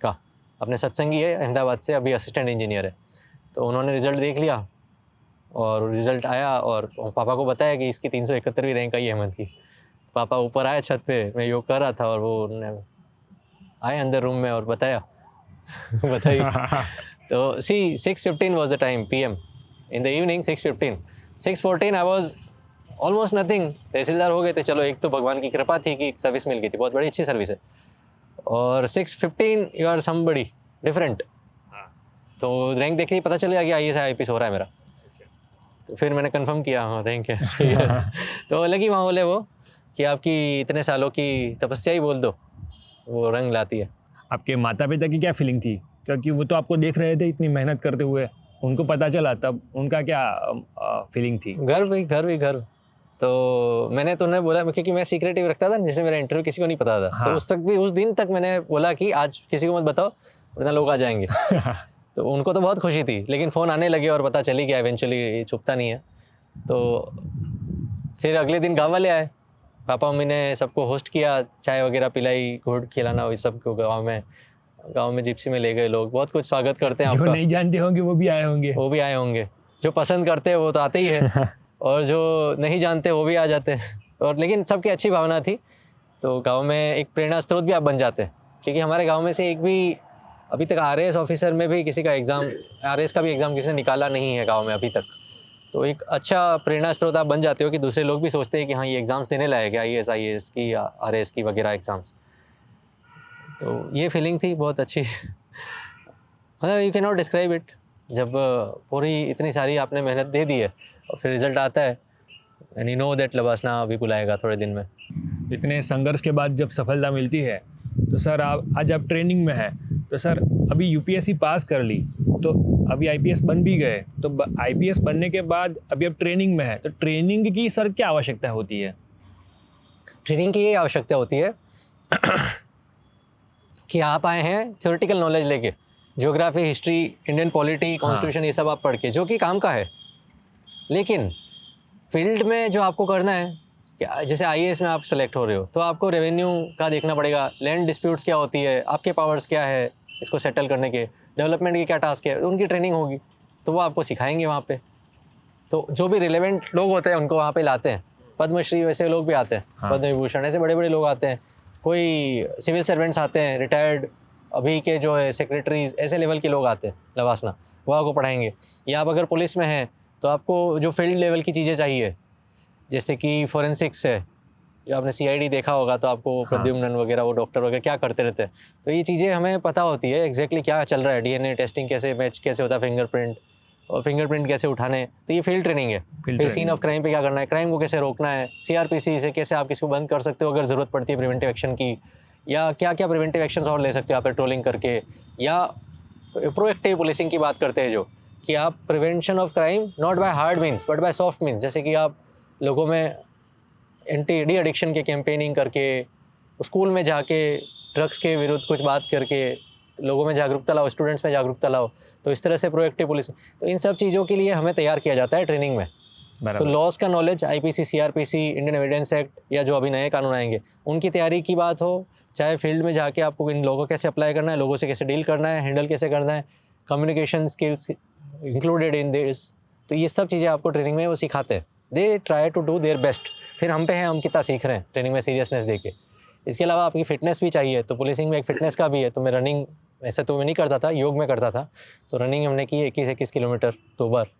Speaker 2: का, अपने सत्संगी है अहमदाबाद से, अभी असिस्टेंट इंजीनियर है। तो उन्होंने रिज़ल्ट देख लिया और रिज़ल्ट आया और पापा को बताया कि इसकी 371वीं रैंक आई हेमंत की। पापा ऊपर आए छत पे, मैं योग कर रहा था और वो आए अंदर रूम में और बताया बताइए। तो 6:15 was the time PM in the evening, 6:15, 6:14 I was almost nothing, तहसीलदार हो गए थे। चलो एक तो भगवान की कृपा थी कि सर्विस मिल गई थी, बहुत बड़ी अच्छी सर्विस है। और 6:15 you are somebody different। तो रैंक देखी, पता चल गया कि IAS IPS हो रहा है मेरा। तो फिर मैंने कंफर्म किया, हाँ रैंक है, सही है। तो अलग ही माहौल है वो, कि आपकी इतने सालों की तपस्या ही बोल दो, वो रंग लाती है।
Speaker 1: आपके माता पिता की क्या फीलिंग थी? क्योंकि वो तो आपको देख रहे थे इतनी मेहनत करते हुए, उनको पता चला तब उनका क्या फीलिंग थी?
Speaker 2: गर्व। तो मैंने तो उन्हें बोला, क्योंकि मैं सीक्रेटिव रखता था, जैसे मेरा इंटरव्यू किसी को नहीं पता था।
Speaker 1: हाँ।
Speaker 2: तो उस दिन तक मैंने बोला कि आज किसी को मत बताओ वरना लोग आ जाएंगे। तो उनको तो बहुत खुशी थी, लेकिन फ़ोन आने लगे और पता चली गया इवेंचुअली, छुपता नहीं है। तो फिर अगले दिन गाँव वाले आए, पापा मम्मी ने सबको होस्ट किया, चाय वगैरह पिलाई, गुड़ खिलाना, वही सब को गाँव में जिप्सी में ले गए लोग, बहुत कुछ स्वागत करते हैं
Speaker 1: जो
Speaker 2: आपका।
Speaker 1: नहीं जानते होंगे वो भी आए होंगे।
Speaker 2: जो पसंद करते हैं वो तो आते ही है और जो नहीं जानते वो भी आ जाते हैं। और लेकिन सबकी अच्छी भावना थी। तो गांव में एक प्रेरणा स्रोत भी आप बन जाते हैं, क्योंकि हमारे गांव में से एक भी अभी तक RAS ऑफिसर में भी किसी का एग्ज़ाम, RAS का भी एग्ज़ाम किसी ने निकाला नहीं है गाँव में अभी तक। तो एक अच्छा प्रेरणा स्रोत आप बन जाते हो कि दूसरे लोग भी सोचते हैं कि हाँ ये एग्ज़ाम्स देने लायक है, IAS की या RAS की वगैरह एग्ज़ाम्स। तो ये फीलिंग थी बहुत अच्छी। मतलब you can not describe it. जब पूरी इतनी सारी आपने मेहनत दे दी है और फिर रिजल्ट आता है, and you know that LBSNAA अभी बुलाएगा थोड़े दिन में।
Speaker 1: इतने संघर्ष के बाद जब सफलता मिलती है तो सर आप आज आप ट्रेनिंग में हैं, तो सर अभी यूपीएससी पास कर ली, तो अभी आईपीएस बन भी गए, तो आईपीएस बनने के बाद अभी आप ट्रेनिंग में है, तो ट्रेनिंग की सर क्या आवश्यकता होती है?
Speaker 2: ट्रेनिंग की ये आवश्यकता होती है कि आप आए हैं थ्योरेटिकल नॉलेज लेके, geography, history, Indian polity, constitution, ये सब आप पढ़ के, जो कि काम का है। लेकिन फील्ड में जो आपको करना है, जैसे आईएएस में आप सेलेक्ट हो रहे हो तो आपको रेवेन्यू का देखना पड़ेगा, लैंड डिस्प्यूट्स क्या होती है, आपके पावर्स क्या है इसको सेटल करने के, डेवलपमेंट के क्या टास्क है, उनकी ट्रेनिंग होगी, तो वो आपको सिखाएंगे वहाँ पे। तो जो भी रिलेवेंट लोग होते हैं उनको वहाँ पे लाते हैं, पद्मश्री वैसे लोग भी आते हैं, पद्म विभूषण ऐसे बड़े बड़े लोग आते हैं, कोई सिविल सर्वेंट्स आते हैं, रिटायर्ड अभी के जो है सेक्रेटरीज, ऐसे लेवल के लोग आते हैं लवासना, वो आपको पढ़ाएंगे। या आप अगर पुलिस में हैं तो आपको जो फील्ड लेवल की चीज़ें चाहिए, जैसे कि फोरेंसिक्स है, जो आपने सीआईडी देखा होगा तो आपको प्रद्युम्न वगैरह, वो डॉक्टर वगैरह क्या करते रहते हैं, तो ये चीज़ें हमें पता होती है एग्जैक्टली क्या चल रहा है, डीएनए टेस्टिंग कैसे मैच कैसे होता है, फिंगरप्रिंट और फिंगरप्रिंट कैसे उठाने, तो ये फील्ड ट्रेनिंग है। फिर सीन ऑफ क्राइम पे क्या करना है, क्राइम को कैसे रोकना है, सीआरपीसी से कैसे आप किसको बंद कर सकते हो अगर ज़रूरत पड़ती है प्रिवेंटिव एक्शन की, या क्या क्या प्रिवेंटिव एक्शंस और ले सकते हो आप पेट्रोलिंग करके, या प्रोएक्टिव पुलिसिंग की बात करते हैं जो कि आप prevention of crime not by hard means but by soft means, जैसे कि आप लोगों में एंटी डी एडिक्शन के कैंपेनिंग करके, स्कूल में जाके ड्रग्स के विरुद्ध कुछ बात करके लोगों में जागरूकता लाओ, स्टूडेंट्स में जागरूकता लाओ, तो इस तरह से प्रोएक्टिव पुलिस, तो इन सब चीज़ों के लिए हमें तैयार किया जाता है ट्रेनिंग में। तो लॉज का knowledge, IPC, CrPC, Indian evidence act या जो अभी नए कानून आएंगे उनकी तैयारी की बात हो, चाहे फील्ड में जाके आपको इन लोगों को कैसे अप्लाई करना है, लोगों से कैसे डील करना है, हैंडल कैसे करना है, communication skills included in this, तो ये सब चीज़ें आपको ट्रेनिंग में वो सिखाते हैं। They try to do their best. फिर हम पे हैं हम कितना सीख रहे हैं ट्रेनिंग में सीरियसनेस दे के। इसके अलावा आपकी फ़िटनेस भी चाहिए, तो पुलिसिंग में एक फ़िटनेस का भी है। तो मैं रनिंग ऐसा तो मैं नहीं करता था, योग में करता था, तो रनिंग हमने की 21 किलोमीटर 2 बार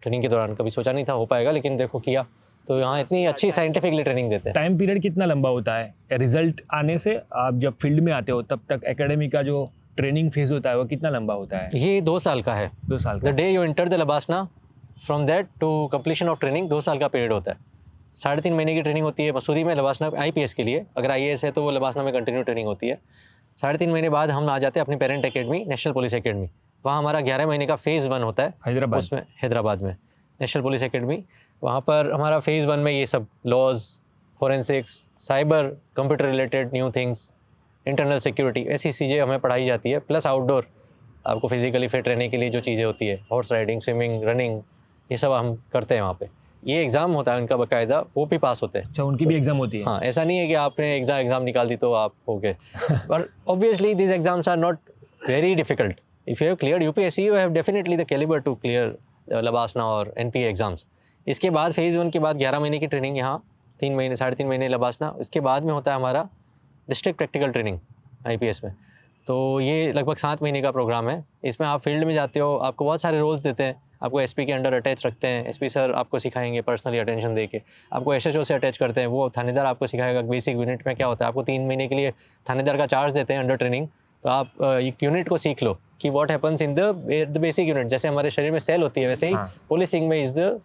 Speaker 2: ट्रेनिंग के दौरान। कभी सोचा नहीं था हो पाएगा, लेकिन देखो किया। तो यहाँ इतनी अच्छी साइंटिफिकली ट्रेनिंग देते हैं।
Speaker 1: टाइम पीरियड कितना लंबा होता है रिजल्ट आने से आप जब फील्ड में आते हो तब तक एकेडमी का जो ट्रेनिंग फेज होता है वो कितना लंबा होता है?
Speaker 2: ये 2 साल का है।
Speaker 1: 2 साल
Speaker 2: द
Speaker 1: का।
Speaker 2: Day you enter the LBSNAA, from that to completion of training 2 साल का पीरियड होता है। 3.5 महीने की ट्रेनिंग होती है मसूरी में लबासना आईपीएस के लिए। अगर आईएएस है तो वो लबासना में कंटिन्यू ट्रेनिंग होती है। 3.5 महीने बाद हम आ जाते हैं अपनी parent academy, national police academy. वहाँ हमारा 11 महीने का फेज़ 1 होता है
Speaker 1: हैदराबाद।
Speaker 2: उसमें हैदराबाद में नेशनल पुलिस एकेडमी। वहाँ पर हमारा फेज़ 1 में ये सब laws, forensics, cyber, computer related new things, internal security, ऐसी चीज़ें हमें पढ़ाई जाती है। प्लस आउटडोर आपको फिजिकली फिट रहने के लिए जो चीज़ें होती है, हॉर्स राइडिंग, स्विमिंग, रनिंग, ये सब हम करते हैं वहाँ पे। ये एग्ज़ाम होता है उनका बाकायदा, वो भी पास होते हैं।
Speaker 1: अच्छा, उनकी भी एग्जाम होती है?
Speaker 2: हाँ, ऐसा नहीं है कि आपने एग्ज़ाम निकाल दी तो आप हो गए। पर obviously this exams are not very difficult. If you have cleared UPSC you have definitely the calibre to clear LBSNAA और एनपीए एग्जाम्स। इसके बाद फेज़ 1 के बाद 11 महीने की ट्रेनिंग यहाँ, 3 महीने 3.5 महीने लबासना। इसके बाद में होता है हमारा डिस्ट्रिक्ट प्रैक्टिकल ट्रेनिंग आईपीएस में। तो ये लगभग 7 महीने का प्रोग्राम है। इसमें आप फील्ड में जाते हो, आपको बहुत सारे रोल्स देते हैं। आपको एसपी के अंडर अटैच रखते हैं, एसपी सर आपको सिखाएंगे पर्सनली अटेंशन देके। आपको एसएचओ से अटैच करते हैं, वो थानेदार आपको सिखाएगा बेसिक यूनिट में क्या होता है। आपको 3 महीने के लिए थानेदार का चार्ज देते हैं अंडर ट्रेनिंग। तो आप एक यूनिट को सीख लो कि what happens in the basic unit. जैसे हमारे शरीर में सेल होती है वैसे ही पुलिसिंग में is the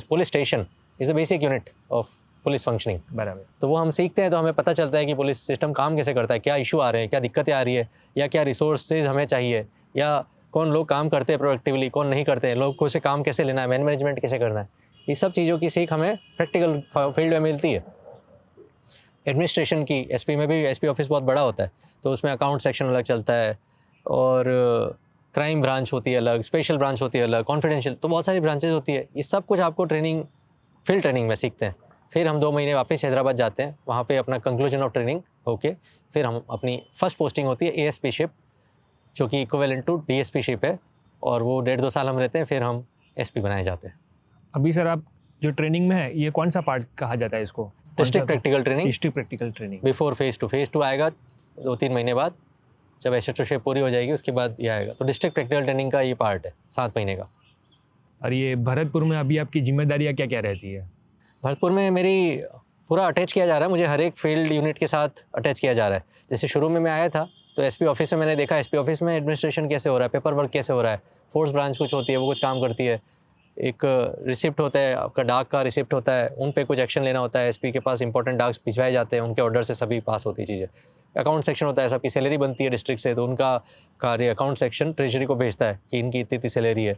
Speaker 2: police station is the basic unit of police functioning.
Speaker 1: बराबर।
Speaker 2: तो वो हम सीखते हैं तो हमें पता चलता है कि पुलिस सिस्टम काम कैसे करता है, क्या इशू आ रहे हैं, क्या दिक्कतें आ रही है, या क्या रिसोर्सेज हमें चाहिए, या कौन लोग काम करते हैं प्रोएक्टिवली, कौन नहीं करते हैं, लोगों से काम कैसे लेना है, मैनेजमेंट कैसे करना है। ये सब चीज़ों की सीख हमें प्रैक्टिकल फील्ड में मिलती है। एडमिनिस्ट्रेशन की एसपी में भी, एसपी ऑफिस बहुत बड़ा होता है तो उसमें अकाउंट सेक्शन अलग चलता है, और क्राइम ब्रांच होती है अलग, स्पेशल ब्रांच होती है अलग, कॉन्फिडेंशियल, तो बहुत सारी ब्रांचेज होती है। ये सब कुछ आपको ट्रेनिंग, फील्ड ट्रेनिंग में सीखते हैं। फिर हम 2 महीने वापस हैदराबाद जाते हैं, वहाँ पे अपना कंक्लूजन ऑफ ट्रेनिंग होके फिर हम अपनी फर्स्ट पोस्टिंग होती है एएसपी शिप, जो कि इक्विवेलेंट टू डीएसपी शिप है, और वो 1.5-2 साल हम रहते हैं, फिर हम एसपी बनाए जाते हैं।
Speaker 1: अभी सर आप जो ट्रेनिंग में है ये कौन सा पार्ट कहा जाता है इसको?
Speaker 2: District practical training.
Speaker 1: District practical training
Speaker 2: before phase 2। Phase 2 आएगा 2-3 महीने बाद, जब एसएचओ शिप पूरी हो जाएगी उसके बाद ये आएगा। तो डिस्ट्रिक्ट प्रैक्टिकल ट्रेनिंग का ये पार्ट है 7 महीने का।
Speaker 1: और ये भरतपुर में अभी आपकी जिम्मेदारियाँ क्या क्या रहती है?
Speaker 2: भरतपुर में मेरी पूरा अटैच किया जा रहा है, मुझे हर एक फील्ड यूनिट के साथ अटैच किया जा रहा है। जैसे शुरू में मैं आया था तो एसपी ऑफिस में मैंने देखा एसपी ऑफिस में एडमिनिस्ट्रेशन कैसे हो रहा है, पेपर वर्क कैसे हो रहा है, फोर्स ब्रांच कुछ होती है वो कुछ काम करती है, एक रिसिप्ट होता है आपका डाक का रिसिप्ट होता है, उन पे कुछ एक्शन लेना होता है, एसपी के पास इंपॉर्टेंट डाक्स भिजवाए जाते हैं, उनके ऑर्डर से सभी पास होती चीज़ें। अकाउंट सेक्शन होता है, सबकी सैलरी बनती है डिस्ट्रिक्ट से, तो उनका कार्य अकाउंट सेक्शन ट्रेजरी को भेजता है कि इनकी इतनी इतनी सैलरी है।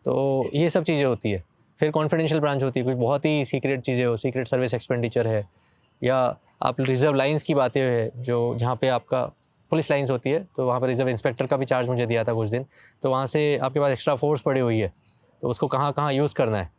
Speaker 2: तो ये सब चीज़ें होती है। फिर कॉन्फिडेंशियल ब्रांच होती है, कोई बहुत ही सीक्रेट चीज़ें हो, सीक्रेट सर्विस एक्सपेंडिचर है, या आप रिजर्व लाइंस की बातें है जो जहाँ पे आपका पुलिस लाइंस होती है, तो वहाँ पर रिजर्व इंस्पेक्टर का भी चार्ज मुझे दिया था कुछ दिन। तो वहाँ से आपके पास एक्स्ट्रा फोर्स पड़ी हुई है, तो उसको कहाँ कहाँ यूज़ करना है,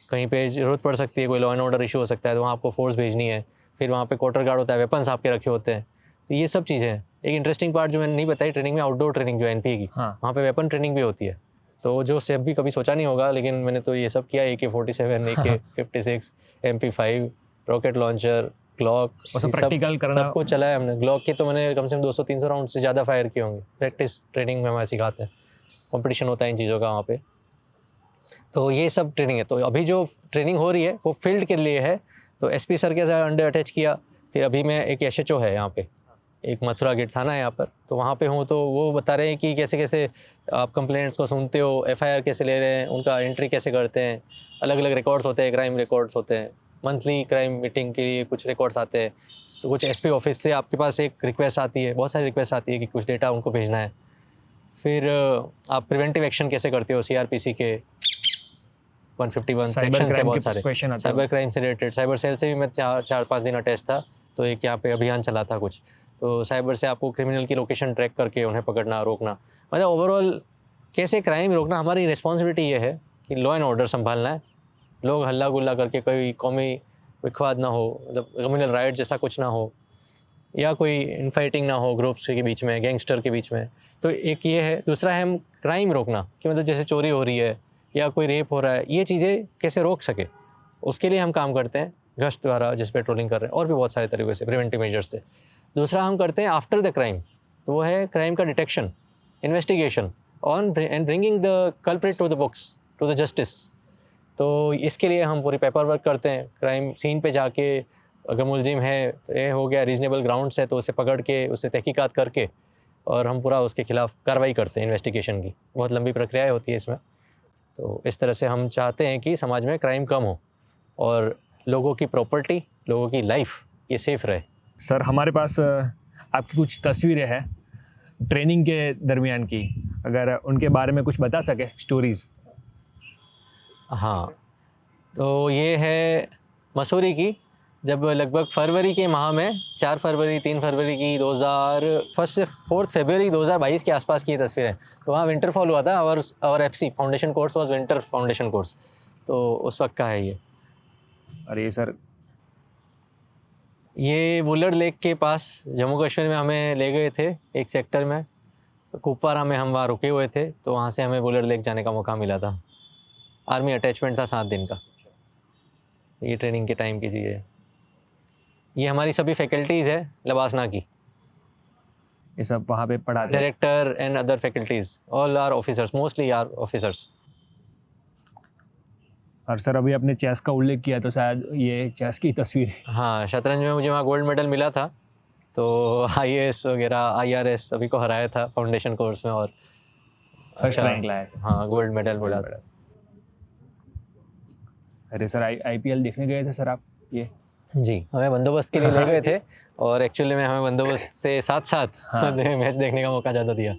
Speaker 2: कहीं पे ज़रूरत पड़ सकती है, कोई लॉ एंड ऑर्डर इशू हो सकता है, तो वहाँ आपको फोर्स भेजनी है। फिर वहाँ पे क्वार्टर गार्ड होता है, वेपन्स आपके रखे होते हैं। तो ये सब चीज़ें हैं। एक इंटरेस्टिंग पार्ट जो मैंने नहीं बताई ट्रेनिंग में, आउटडोर ट्रेनिंग जो एनपीए की,
Speaker 1: हाँ।
Speaker 2: वहाँ पे वेपन ट्रेनिंग भी होती है। तो जो सेब भी कभी सोचा नहीं होगा, लेकिन मैंने तो ये सब किया, AK-47, AK-56, MP5, rocket launcher, Glock,
Speaker 1: और सब प्रैक्टिकल करना,
Speaker 2: सब कुछ चलाया हमने। ग्लॉक के तो मैंने कम से कम 200-300 राउंड से ज़्यादा फायर किए होंगे। प्रैक्टिस ट्रेनिंग में हमें सिखाते हैं, कंपटीशन होता है इन चीज़ों का वहाँ पे। तो ये सब ट्रेनिंग है। तो अभी जो ट्रेनिंग हो रही है वो फील्ड के लिए है, तो एसपी सर के साथ अंडर अटैच किया। फिर अभी मैं एक एसएचओ है यहाँ पे, एक मथुरा गेट थाना है यहाँ पर, तो वहाँ पे हूँ। तो वो बता रहे हैं कि कैसे कैसे आप कंप्लेंट्स को सुनते हो, एफआईआर कैसे ले रहे हैं, उनका एंट्री कैसे करते हैं, अलग अलग रिकॉर्ड्स होते हैं, क्राइम रिकॉर्ड्स होते हैं, मंथली क्राइम मीटिंग के लिए कुछ रिकॉर्ड्स आते हैं, कुछ एसपी ऑफिस से आपके पास एक रिक्वेस्ट आती है, बहुत सारी रिक्वेस्ट आती है कि कुछ डेटा उनको भेजना है। फिर आप प्रिवेंटिव एक्शन कैसे करते हो, सीआरपीसी के 151 सेक्शन से बहुत सारे साइबर क्राइम से रिलेटेड। साइबर सेल से भी मैं 4-5 दिन अटैच था, तो एक यहाँ पे अभियान चला था कुछ। तो साइबर से आपको क्रिमिनल की लोकेशन ट्रैक करके उन्हें पकड़ना, रोकना, मतलब ओवरऑल कैसे क्राइम रोकना। हमारी रिस्पॉन्सिबिलिटी ये है कि लॉ एंड ऑर्डर संभालना है, लोग हल्ला गुल्ला करके कोई कौमी विखवाद ना हो, मतलब कम्युनल राइट जैसा कुछ ना हो, या कोई इनफाइटिंग ना हो ग्रुप्स के बीच में, गैंगस्टर के बीच में। तो एक ये है। दूसरा है हम क्राइम रोकना, कि मतलब जैसे चोरी हो रही है या कोई रेप हो रहा है, ये चीज़ें कैसे रोक सके, उसके लिए हम काम करते हैं गश्त द्वारा, जिस पेट्रोलिंग कर रहे हैं, और भी बहुत सारे तरीके से प्रिवेंटिव मेजर्स से। दूसरा हम करते हैं आफ्टर द क्राइम, तो वो है क्राइम का detection, investigation on and bringing the culprit to the books, to the justice. तो इसके लिए हम पूरी पेपर वर्क करते हैं, क्राइम सीन पे जाके अगर मुलजिम है तो ये हो गया रीजनेबल ग्राउंड्स है तो उसे पकड़ के उससे तहकीकात करके और हम पूरा उसके खिलाफ कार्रवाई करते हैं इन्वेस्टिगेशन की। बहुत लंबी प्रक्रिया होती है इसमें। तो इस तरह से हम चाहते हैं कि समाज में क्राइम कम हो और लोगों की प्रॉपर्टी, लोगों की लाइफ ये सेफ रहे।
Speaker 1: सर हमारे पास आपकी कुछ तस्वीरें हैं ट्रेनिंग के दरमियान की, अगर उनके बारे में कुछ बता सके, स्टोरीज़।
Speaker 2: हाँ, तो ये है मसूरी की, जब लगभग फरवरी के माह में 4 फरवरी 3 फरवरी की 1 से 4 फरवरी 2022 के आसपास की ये तस्वीर है। तो वहाँ विंटर फॉल हुआ था और FC foundation course was winter foundation course, तो उस वक्त का है ये।
Speaker 1: अरे सर,
Speaker 2: ये वुलर लेक के पास जम्मू कश्मीर में हमें ले गए थे एक सेक्टर में, कुपवारा में हम वहाँ रुके हुए थे, तो वहाँ से हमें वुलर लेक जाने का मौका मिला था। आर्मी अटैचमेंट था 7 दिन का। ये ट्रेनिंग के टाइम की चीज़ है। ये हमारी सभी फैकल्टीज़ है लबासना की,
Speaker 1: ये सब वहाँ पे पढ़ाते हैं।
Speaker 2: Director and other faculties, all are officers, mostly are officers.
Speaker 1: और सर अभी आपने चेस का उल्लेख किया, तो शायद ये चेस की तस्वीर है।
Speaker 2: हाँ, शतरंज में मुझे वहाँ गोल्ड मेडल मिला था, तो IAS वगैरह IRS सभी को हराया था फाउंडेशन कोर्स में, और
Speaker 1: फर्स्ट रैंक लाया।
Speaker 2: हाँ, गोल्ड मेडल मिला था।
Speaker 1: अरे सर, IPL देखने गए थे सर आप? ये
Speaker 2: जी, हमें बंदोबस्त के लिए ले गए थे, और एक्चुअली में हमें बंदोबस्त से साथ साथ मैच देखने का मौका ज़्यादा दिया।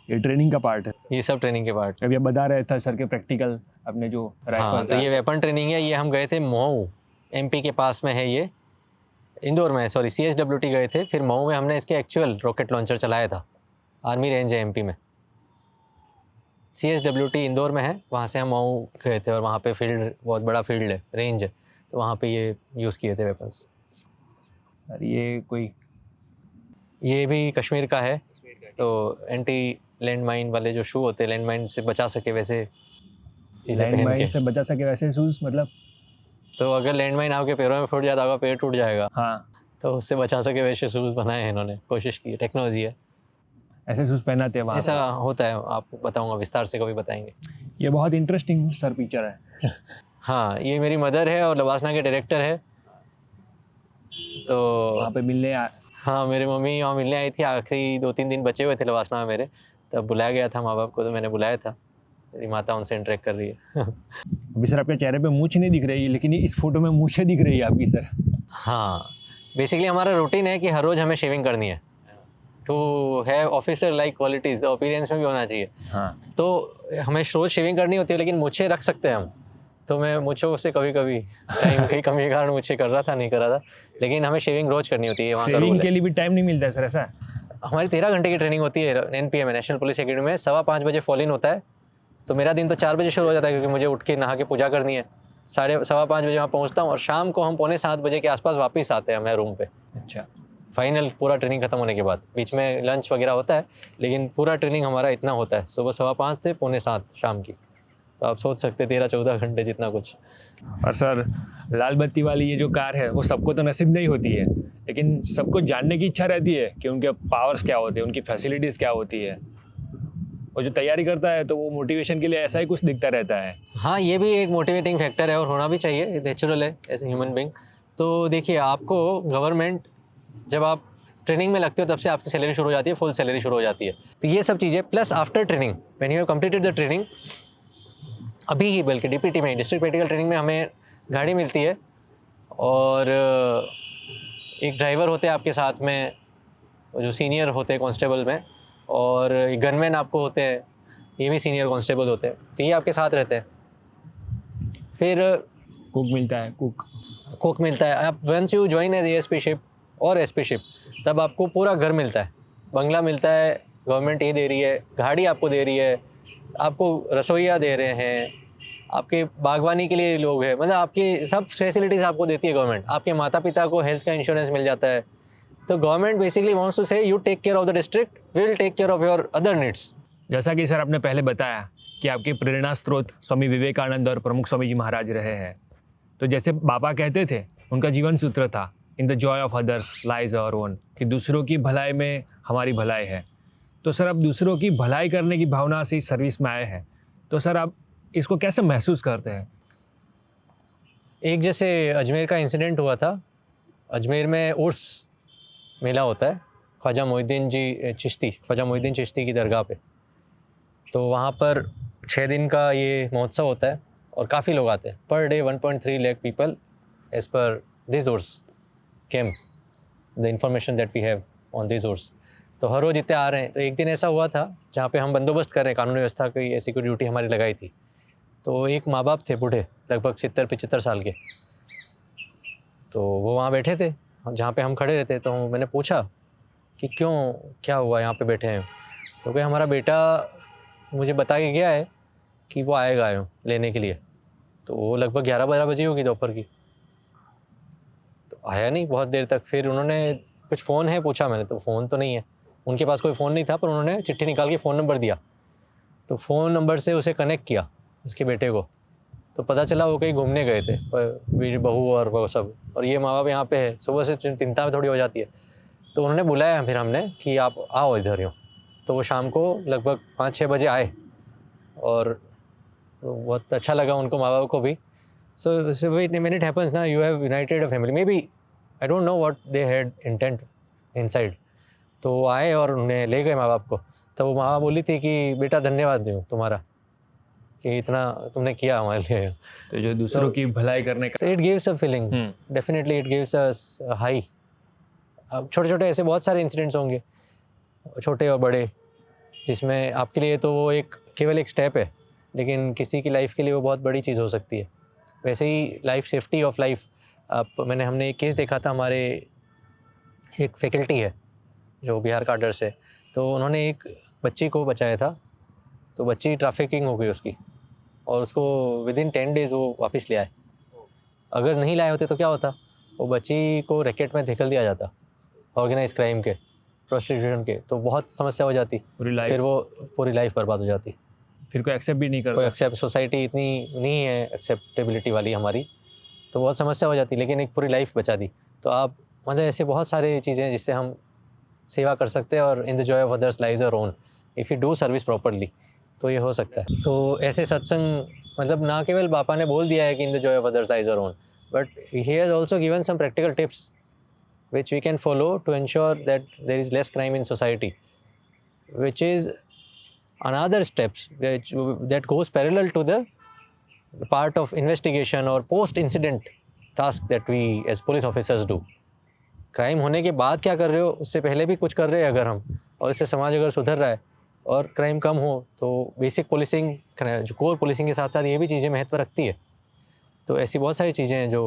Speaker 1: ये ट्रेनिंग का पार्ट है,
Speaker 2: ये सब ट्रेनिंग के पार्ट।
Speaker 1: अभी आप बता रहे थे सर के प्रैक्टिकल अपने जो राइफल।
Speaker 2: हाँ, तो ये वेपन ट्रेनिंग है। ये हम गए थे मऊ, MP के पास में है ये, इंदौर में, सॉरी CSWT गए थे। फिर मऊ में हमने इसके एक्चुअल रॉकेट लॉन्चर चलाया था। आर्मी रेंज है MP में, CSWT इंदौर में है, वहाँ से हम मऊ गए थे, और वहाँ पे फील्ड, बहुत बड़ा फील्ड है, रेंज है, तो वहाँ पे ये यूज़ किए थे वेपन्स।
Speaker 1: और
Speaker 2: ये भी कश्मीर का है, तो एंटी लैंड माइन वाले जो शू होते हैं, लैंड माइन से बचा सके वैसे चीज़ें पहन के।
Speaker 1: लैंड माइन से बचा सके वैसे शूज़, मतलब
Speaker 2: तो अगर लैंड माइन आपके पैरों में फूट जाता होगा, पैर टूट जाएगा।
Speaker 1: हाँ,
Speaker 2: तो उससे बचा सके वैसे शूज़ बनाए हैं इन्होंने, कोशिश की है, टेक्नोलॉजी है,
Speaker 1: ऐसे शूज़ पहनाते हैं वहाँ
Speaker 2: ऐसा होता है। आपको बताऊंगा, विस्तार से कभी बताएंगे।
Speaker 1: ये बहुत इंटरेस्टिंग सर पिक्चर है।
Speaker 2: हाँ, ये मेरी मदर है और लवासना के डायरेक्टर है। तो
Speaker 1: वहाँ पे मिलने
Speaker 2: हाँ, मेरी मम्मी वहाँ मिलने आई थी, आखिरी 2-3 दिन बचे हुए थे लवासना में मेरे, तब बुलाया गया था माँ बाप को, तो मैंने बुलाया था। मेरी माता उनसे इंटरेक्ट कर रही है।
Speaker 1: अभी सर आपके चेहरे पे मूंछ नहीं दिख रही है, लेकिन इस फोटो में मूंछें दिख रही है आपकी सर।
Speaker 2: हाँ, बेसिकली हमारा रूटीन है कि हर रोज़ हमें शेविंग करनी है। To have officer like qualities, appearance में भी होना चाहिए।
Speaker 1: हाँ,
Speaker 2: तो हमें रोज़ शेविंग करनी होती है, लेकिन मूंछें रख सकते हैं हम। तो मैं मूंछों से कभी कभी टाइम की कमी के कारण मूंछें कर रहा था, नहीं कर रहा था, लेकिन हमें शेविंग रोज़ करनी होती है, वहाँ का रूल
Speaker 1: सेविंग
Speaker 2: है।
Speaker 1: के लिए भी टाइम नहीं मिलता है सर ऐसा?
Speaker 2: हमारी 13 घंटे की ट्रेनिंग होती है NPM में, नेशनल पुलिस एकेडमी में। 5:15 बजे फॉल इन होता है, तो मेरा दिन तो 4 बजे शुरू हो जाता है, क्योंकि मुझे उठ के नहा के पूजा करनी है। 5:15 बजे वहाँ पहुँचता हूँ और शाम को हम 6:45 बजे के आसपास वापस आते हैं हमारे रूम पे।
Speaker 1: अच्छा,
Speaker 2: फाइनल पूरा ट्रेनिंग खत्म होने के बाद बीच में लंच वगैरह होता है, लेकिन पूरा ट्रेनिंग हमारा इतना होता है, सुबह 5:15 से 6:45 शाम की। तो आप सोच सकते 13-14 घंटे जितना कुछ।
Speaker 1: और सर लाल बत्ती वाली ये जो कार है वो सबको तो नसीब नहीं होती है, लेकिन सबको जानने की इच्छा रहती है कि उनके पावर्स क्या होते हैं, उनकी फैसिलिटीज़ क्या होती है। और जो तैयारी करता है तो वो मोटिवेशन के लिए ऐसा ही कुछ दिखता रहता है।
Speaker 2: हाँ, ये भी एक मोटिवेटिंग फैक्टर है और होना भी चाहिए, नेचुरल है एज ए ह्यूमन बीइंग। तो देखिए, आपको गवर्नमेंट, जब आप ट्रेनिंग में लगते हो तब से आपकी सैलरी शुरू हो जाती है, फुल सैलरी शुरू हो जाती है। तो ये सब चीज़ें plus after training, when you have completed the training, अभी ही बल्कि DPT में, डिस्ट्रिक्ट प्रैक्टिकल ट्रेनिंग में, हमें गाड़ी मिलती है और एक ड्राइवर होते हैं आपके साथ में, जो सीनियर होते हैं कांस्टेबल में, और गनमैन आपको होते हैं, ये भी सीनियर कांस्टेबल होते हैं, तो ये आपके साथ रहते हैं। फिर
Speaker 1: कुक मिलता है,
Speaker 2: कोक मिलता है। आप once you join as ASP ship और SP शिप, तब आपको पूरा घर मिलता है, बंगला मिलता है, गवर्नमेंट ये दे रही है, गाड़ी आपको दे रही है, आपको रसोइया दे रहे हैं, आपके बागवानी के लिए लोग हैं, मतलब आपकी सब फैसिलिटीज़ आपको देती है गवर्नमेंट। आपके माता पिता को हेल्थ का इंश्योरेंस मिल जाता है। तो government basically wants to say you take care of the district, we will take care of your other needs.
Speaker 1: जैसा कि सर आपने पहले बताया कि आपके प्रेरणा स्रोत स्वामी विवेकानंद और प्रमुख स्वामी जी महाराज रहे हैं। तो जैसे बाबा कहते थे, उनका जीवन सूत्र था, in the joy of others lies our own, कि दूसरों की भलाई में हमारी भलाई है। तो सर आप दूसरों की भलाई करने की भावना से इस सर्विस में आए हैं, तो सर आप इसको कैसे महसूस करते हैं?
Speaker 2: एक जैसे अजमेर का इंसिडेंट हुआ था, अजमेर में उर्स मेला होता है, ख्वाजा मोहिउद्दीन चिश्ती की दरगाह पे। तो वहाँ पर 6 दिन का ये महोत्सव होता है और काफ़ी लोग आते हैं, per day 1.3 lakh people as per this Urs came, the information that we have on this Urs. तो हर रोज़ इतने आ रहे हैं। तो एक दिन ऐसा हुआ था जहाँ पे हम बंदोबस्त कर रहे हैं, कानून व्यवस्था की ऐसी कोई ड्यूटी हमारी लगाई थी। तो एक माँ बाप थे बूढ़े, लगभग 70-75 साल के, तो वो वहाँ बैठे थे जहाँ पे हम खड़े रहते। तो मैंने पूछा कि क्यों, क्या हुआ, यहाँ पे बैठे हैं? तो क्या, हमारा बेटा मुझे बता के गया है कि वो आएगा लेने के लिए। तो वो लगभग 11-12 बजे होगी दोपहर की, तो आया नहीं बहुत देर तक। फिर उन्होंने कुछ फ़ोन है पूछा मैंने, तो फ़ोन तो नहीं है, उनके पास कोई फ़ोन नहीं था, पर उन्होंने चिट्ठी निकाल के फ़ोन नंबर दिया। तो फ़ोन नंबर से उसे कनेक्ट किया, उसके बेटे को। तो पता चला वो कहीं घूमने गए थे, मेरी बहू और वो सब, और ये माँ बाप यहाँ पे है। सुबह से चिंता थोड़ी हो जाती है। तो उन्होंने बुलाया फिर हमने कि आप आओ इधर यूँ। तो वो शाम को लगभग 5-6 बजे आए और बहुत अच्छा लगा उनको, माँ बाप को भी। सो वेट मिनट हैपन्स ना, you have united a family, may be I don't know what they had intent inside. तो वो आए और उन्हें ले गए माँ बाप को। तो वो माँ बाप बोली थी कि बेटा धन्यवाद दूँ तुम्हारा कि इतना तुमने किया हमारे लिए।
Speaker 1: तो जो दूसरों की भलाई करने का,
Speaker 2: so it gives a feeling, definitely it gives us high. अब छोटे छोटे ऐसे बहुत सारे इंसिडेंट्स होंगे, छोटे और बड़े, जिसमें आपके लिए तो वो एक केवल एक स्टेप है, लेकिन किसी की लाइफ के लिए वो बहुत बड़ी चीज़ हो सकती है। वैसे ही लाइफ, सेफ्टी ऑफ लाइफ, हमने एक केस देखा था, हमारे एक फैकल्टी है जो बिहार काडर से, तो उन्होंने एक बच्ची को बचाया था। तो बच्ची ट्रैफिकिंग हो गई उसकी, और उसको विदिन 10 डेज़ वो वापस ले आए। अगर नहीं लाए होते तो क्या होता, वो बच्ची को रैकेट में धकेल दिया जाता, ऑर्गेनाइज क्राइम के, प्रोस्टिट्यूशन के, तो बहुत समस्या हो जाती,
Speaker 1: पूरी लाइफ,
Speaker 2: फिर वो पूरी लाइफ बर्बाद हो जाती।
Speaker 1: फिर कोई एक्सेप्ट भी नहीं
Speaker 2: कोई
Speaker 1: करता।
Speaker 2: एक्सेप्ट, सोसाइटी इतनी नहीं है एक्सेप्टेबिलिटी वाली हमारी, तो बहुत समस्या हो जाती, लेकिन एक पूरी लाइफ बचा दी। तो आप मतलब ऐसे बहुत सारी चीज़ें हैं जिससे हम सेवा कर सकते हैं, और in the joy of others lies our own, if you do service properly. तो ये हो सकता है। तो ऐसे सत्संग मतलब ना केवल बापा ने बोल दिया है कि in the joy of others lies your own, but he has also given some practical tips which we can follow to ensure that there is less crime in society, which is another steps that goes parallel to the part of investigation or post incident task that we as police officers do. Crime होने के बाद क्या कर रहे हो, उससे पहले भी कुछ कर रहे हैं अगर हम, और इससे समाज अगर सुधर रहा है और क्राइम कम हो, तो बेसिक पुलिसिंग जो कोर पुलिसिंग के साथ साथ ये भी चीज़ें महत्व रखती है। तो ऐसी बहुत सारी चीज़ें हैं जो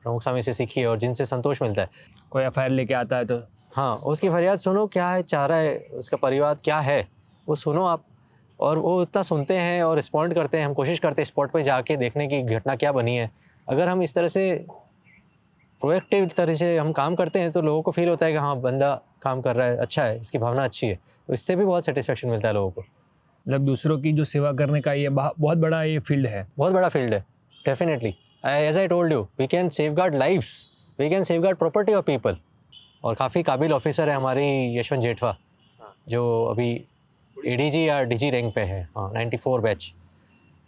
Speaker 2: प्रमुख स्वामी से सीखी है और जिनसे संतोष मिलता है।
Speaker 1: कोई एफआईआर लेके आता है तो
Speaker 2: हाँ, उसकी फरियाद सुनो, क्या है चाह रहा है, उसका परिवार क्या है वो सुनो आप, और वो इतना सुनते हैं और रिस्पॉन्ड करते हैं। हम कोशिश करते हैं स्पॉट पे जाके देखने की घटना क्या बनी है। अगर हम इस तरह से प्रोएक्टिव तरह से हम काम करते हैं तो लोगों को फील होता है कि हाँ बंदा काम कर रहा है, अच्छा है, इसकी भावना अच्छी है, तो इससे भी बहुत सेटिस्फेक्शन मिलता है लोगों को।
Speaker 1: मतलब दूसरों की जो सेवा करने का ये बहुत बड़ा ये फील्ड है।
Speaker 2: बहुत बड़ा फील्ड है, डेफिनेटली। As I told you, we can safeguard lives, we can safeguard property of people. और काफ़ी काबिल ऑफिसर है हमारी यशवंत जेठवा, जो अभी एडीजी या डीजी रैंक पे है, हाँ 94 batch.